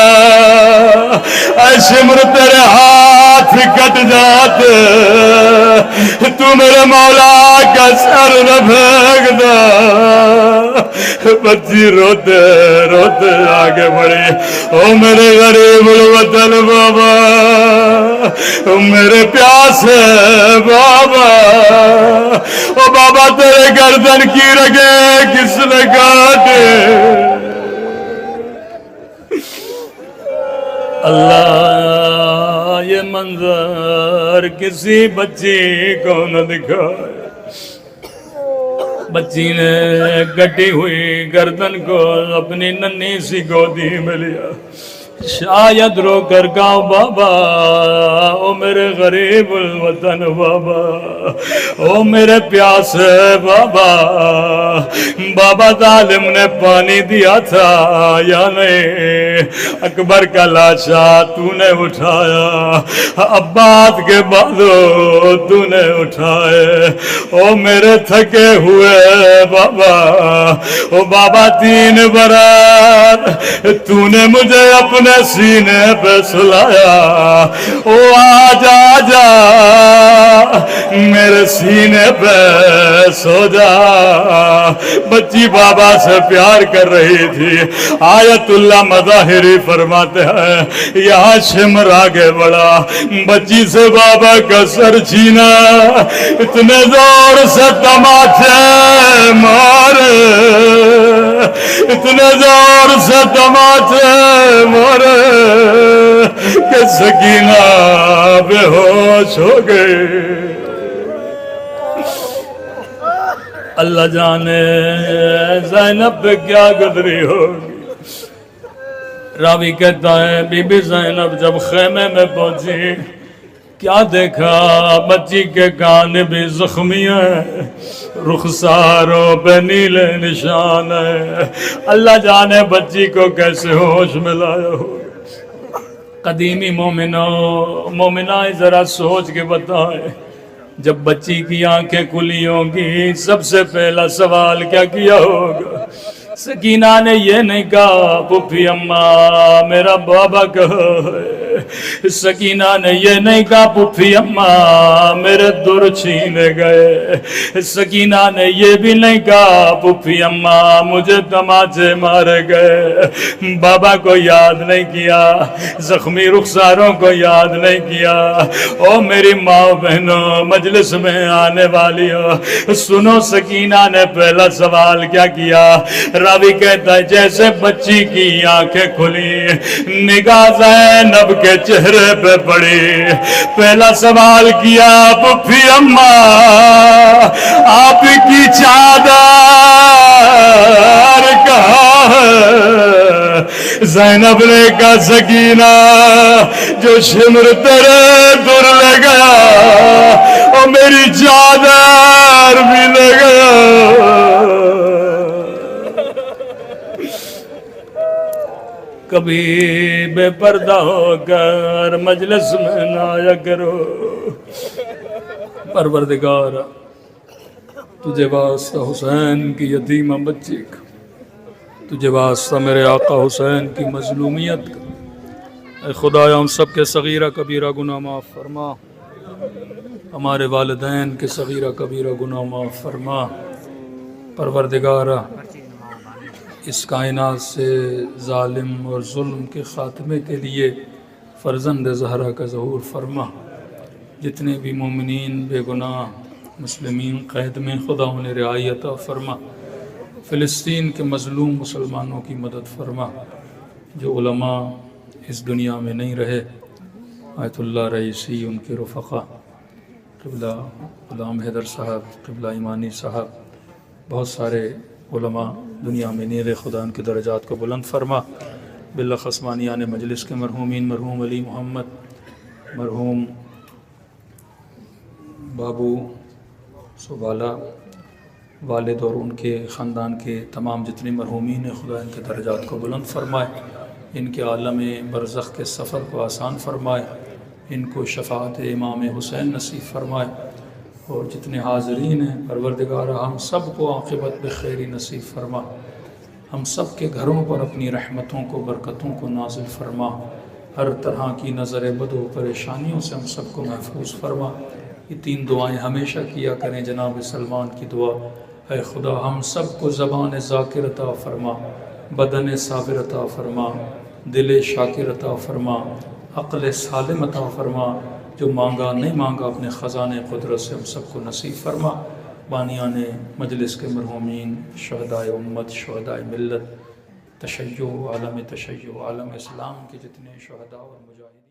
اے شمر تیرے ہاتھ کٹ جاتے تو میرے مولا کا سر نہ پھینک دا۔ بچی روتے روتے آگے بڑھی، او میرے غریب الوطن بابا، او میرے پیاسے بابا، او بابا تیرے گردن کی رگیں کس نے کاٹے؟ اللہ یہ منظر کسی بچی کو نہ دکھائے۔ بچی نے کٹی ہوئی گردن کو اپنی ننھی سی گودی میں لیا، شاید رو کر کہا بابا، او میرے غریب الوطن بابا، او میرے پیاسے بابا، بابا ظالم نے پانی دیا تھا یا نہیں؟ اکبر کا لاشا تو نے اٹھایا، عباس کے بازو تو نے اٹھائے، او میرے تھکے ہوئے بابا، او بابا 3 برات تو نے مجھے اپنے سینے پہ سلایا، او آجا میرے سینے پہ سو جا۔ بچی بابا سے پیار کر رہی تھی۔ آیت اللہ مظاہری فرماتے ہیں یہاں شمر آگے بڑھا، بچی سے بابا کا سر چھینا، اتنے زور سے تماچے مارے، اتنے زور سے تماچے مارے کہ سکینہ بے ہوش ہو گئی۔ اللہ جانے زینب پہ کیا گزری ہوگی۔ راوی کہتا ہے بی بی زینب جب خیمے میں پہنچی کیا دیکھا؟ بچی کے کان بھی زخمی ہیں، رخساروں پہ نیلے نشان ہے۔ اللہ جانے بچی کو کیسے ہوش میں لایا ہو۔ قدیمی مومنائیں ذرا سوچ کے بتائیں، جب بچی کی آنکھیں کھلی ہوں گی سب سے پہلا سوال کیا کیا ہوگا؟ سکینہ نے یہ نہیں کہا پھوپھی اماں میرا بابا کہاں ہے، سکینہ نے یہ نہیں کہا پھوپھی اماں میرے در چھینے گئے، سکینہ نے یہ بھی نہیں کہا پھوپھی اماں مجھے تماچے مارے گئے، بابا کو یاد نہیں کیا، زخمی رخساروں کو یاد نہیں کیا۔ او میری ماں بہنوں مجلس میں آنے والی ہو، سنو سکینہ نے پہلا سوال کیا کیا؟ راوی کہتا ہے جیسے بچی کی آنکھیں کھلی نگاہ زینب کے چہرے پہ پڑی، پہلا سوال کیا پھوپھی اماں آپ کی چادر کہاں ہے؟ زینب نے کہا سکینہ جو شمر تیرے در لے گیا اور میری چادر بھی لے گیا۔ کبھی بے پردہ ہو کر مجلس میں نہ آیا کرو۔ پروردگار تجھے واسطہ حسین کی یتیمہ بچی کا، تجھے واسطہ میرے آقا حسین کی مظلومیت کا، اے خدایا ہم سب کے صغیرہ کبیرہ گناہ معاف فرما، ہمارے والدین کے صغیرہ کبیرہ گناہ معاف فرما۔ پروردگارہ اس کائنات سے ظالم اور ظلم کے خاتمے کے لیے فرزند زہرا کا ظہور فرما، جتنے بھی مومنین بے گناہ مسلمین قید میں خدا انہیں رہائی عطا فرما، فلسطین کے مظلوم مسلمانوں کی مدد فرما، جو علماء اس دنیا میں نہیں رہے، آیت اللہ رئیسی، ان کے رفقا، قبلہ غلام حیدر صاحب، قبلہ ایمانی صاحب، بہت سارے علماء دنیا میں نہیں رہے، خدا ان کے درجات کو بلند فرما، بالاخص مانیان مجلس کے مرحومین، مرحوم علی محمد، مرحوم بابو سبالہ والد اور ان کے خاندان کے تمام جتنے مرحومین ہیں، خدا ان کے درجات کو بلند فرمائے، ان کے عالم برزخ کے سفر کو آسان فرمائے، ان کو شفاعت امام حسین نصیب فرمائے، اور جتنے حاضرین ہیں پروردگار ہم سب کو عاقبت بخیری نصیب فرما، ہم سب کے گھروں پر اپنی رحمتوں کو برکتوں کو نازل فرما، ہر طرح کی نظر بد و پریشانیوں سے ہم سب کو محفوظ فرما۔ یہ 3 دعائیں ہمیشہ کیا کریں جناب سلمان کی دعا، اے خدا ہم سب کو زبان ذاکر عطا فرما، بدن صابر عطا فرما، دل شاکر عطا فرما، عقل سالم عطا فرما، جو مانگا نہیں مانگا اپنے خزانے قدرت سے ہم سب کو نصیب فرما۔ بانیان مجلس کے مرحومین، شہدائے امت، شہدائے ملت، تشیع عالم اسلام کے جتنے شہداء اور مجاہدین